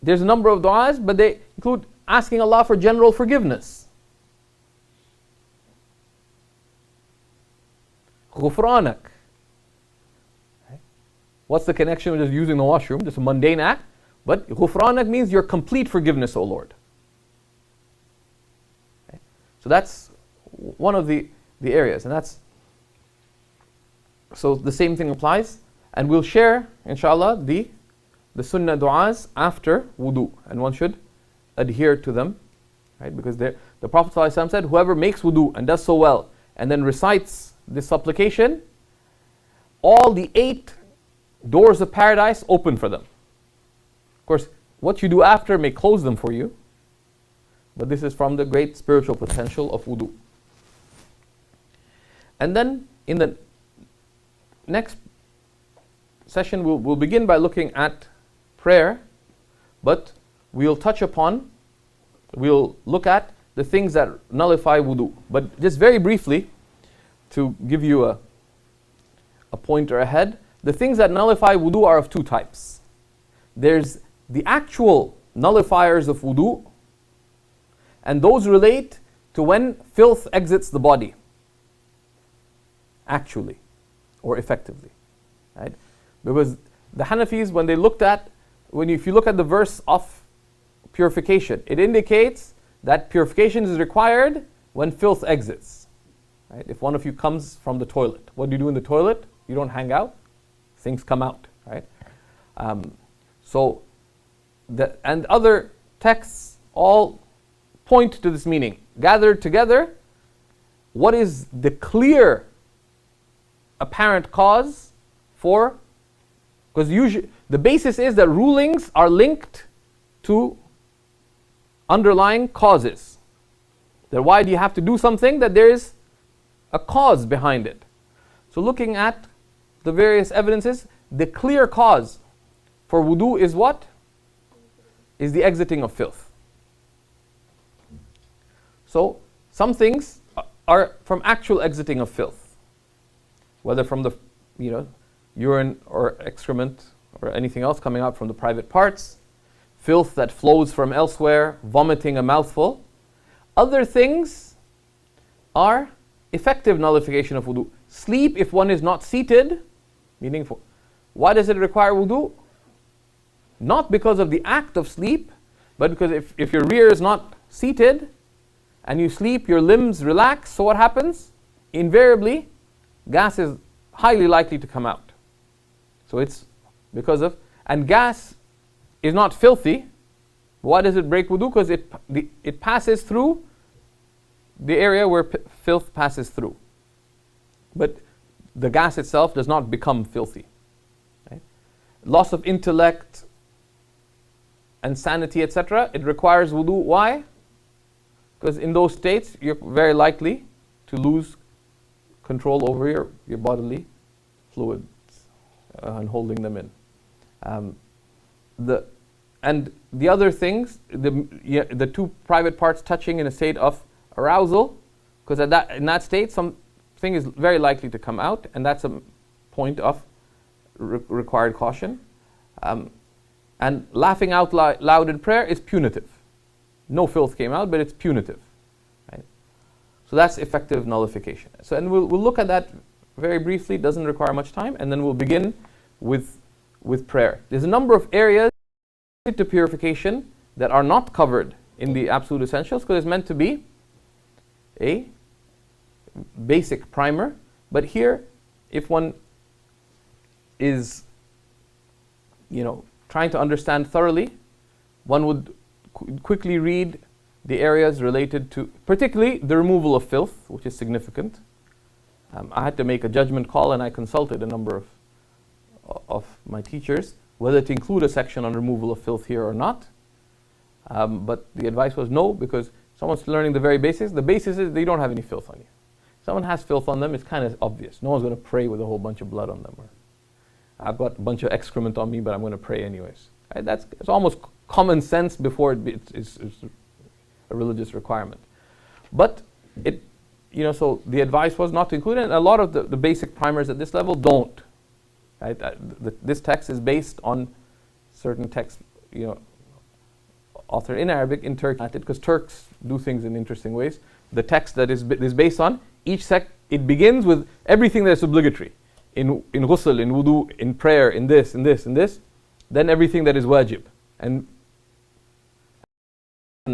There's a number of du'as, but they include asking Allah for general forgiveness. Ghufranak. Right? What's the connection with just using the washroom? Just a mundane act. But ghufranak means your complete forgiveness, O Lord. Okay? So that's one of the areas. And that's, so the same thing applies. And we'll share, inshallah, the sunnah du'as after wudu. And one should adhere to them. Right? Because the Prophet ﷺ said, whoever makes wudu and does so well, and then recites this supplication, all the 8 doors of paradise open for them. Of course, what you do after may close them for you, but this is from the great spiritual potential of wudu. And then in the next session, we'll begin by looking at prayer, but we'll look at the things that nullify wudu. But just very briefly, to give you a pointer ahead, the things that nullify wudu are of 2 types. There's the actual nullifiers of wudu, and those relate to when filth exits the body, actually or effectively. Right? Because the Hanafis, when they looked at, if you look at the verse of purification, it indicates that purification is required when filth exits. Right? If one of you comes from the toilet, what do you do in the toilet? You don't hang out, things come out. Right? And other texts all point to this meaning. Gathered together, what is the clear apparent cause for, because usually the basis is that rulings are linked to underlying causes. That why do you have to do something? That there is a cause behind it. So looking at the various evidences, the clear cause for wudu is what? Is the exiting of filth. So some things are from actual exiting of filth, whether from the urine or excrement or anything else coming out from the private parts, filth that flows from elsewhere, vomiting a mouthful. Other things are effective nullification of wudu. Sleep if one is not seated, meaning why does it require wudu? Not because of the act of sleep, but because if your rear is not seated and you sleep, your limbs relax, so what happens? Invariably, gas is highly likely to come out. So it's because of, And gas is not filthy. Why does it break wudu? Because it passes through the area where filth passes through. But the gas itself does not become filthy. Right? Loss of intellect and sanity, etc., it requires wudu. Why? Because in those states, you're very likely to lose control over your bodily fluids and holding them in. The other things, the two private parts touching in a state of arousal, because in that state, something is very likely to come out, and that's a point of required caution. And laughing out loud in prayer is punitive. No filth came out, but it's punitive. Right? So that's effective nullification. So, and we'll look at that very briefly. It doesn't require much time, and then we'll begin with prayer. There's a number of areas to purification that are not covered in the absolute essentials, because it's meant to be a basic primer. But here, if one is, trying to understand thoroughly, one would quickly read the areas related to, particularly the removal of filth, which is significant. I had to make a judgment call, and I consulted a number of my teachers whether to include a section on removal of filth here or not. But the advice was no, because someone's learning the very basics. The basis is they don't have any filth on you. If someone has filth on them, it's kind of obvious. No one's going to pray with a whole bunch of blood on them. Or I've got a bunch of excrement on me, but I'm going to pray anyways. Right? It's almost common sense before it's a religious requirement. But so the advice was not to include it, and a lot of the basic primers at this level don't. Right? This text is based on certain texts, authored in Arabic in Turkey, because Turks do things in interesting ways. The text that is based on each it begins with everything that's obligatory. In ghusl, in wudu, in prayer, in this, in this, in this, then everything that is wajib. And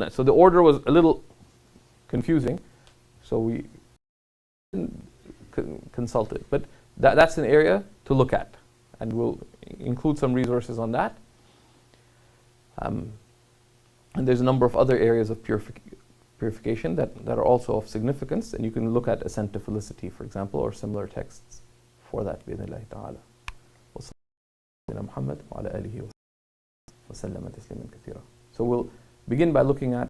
so the order was a little confusing, so we consulted. But that's an area to look at, and we'll include some resources on that. And there's a number of other areas of purification that are also of significance, and you can look at Ascent to Felicity, for example, or similar texts for that, بإذن الله تعالى. وصلى محمد وعلى آله وسلم تسليما كثيرا. So we'll begin by looking at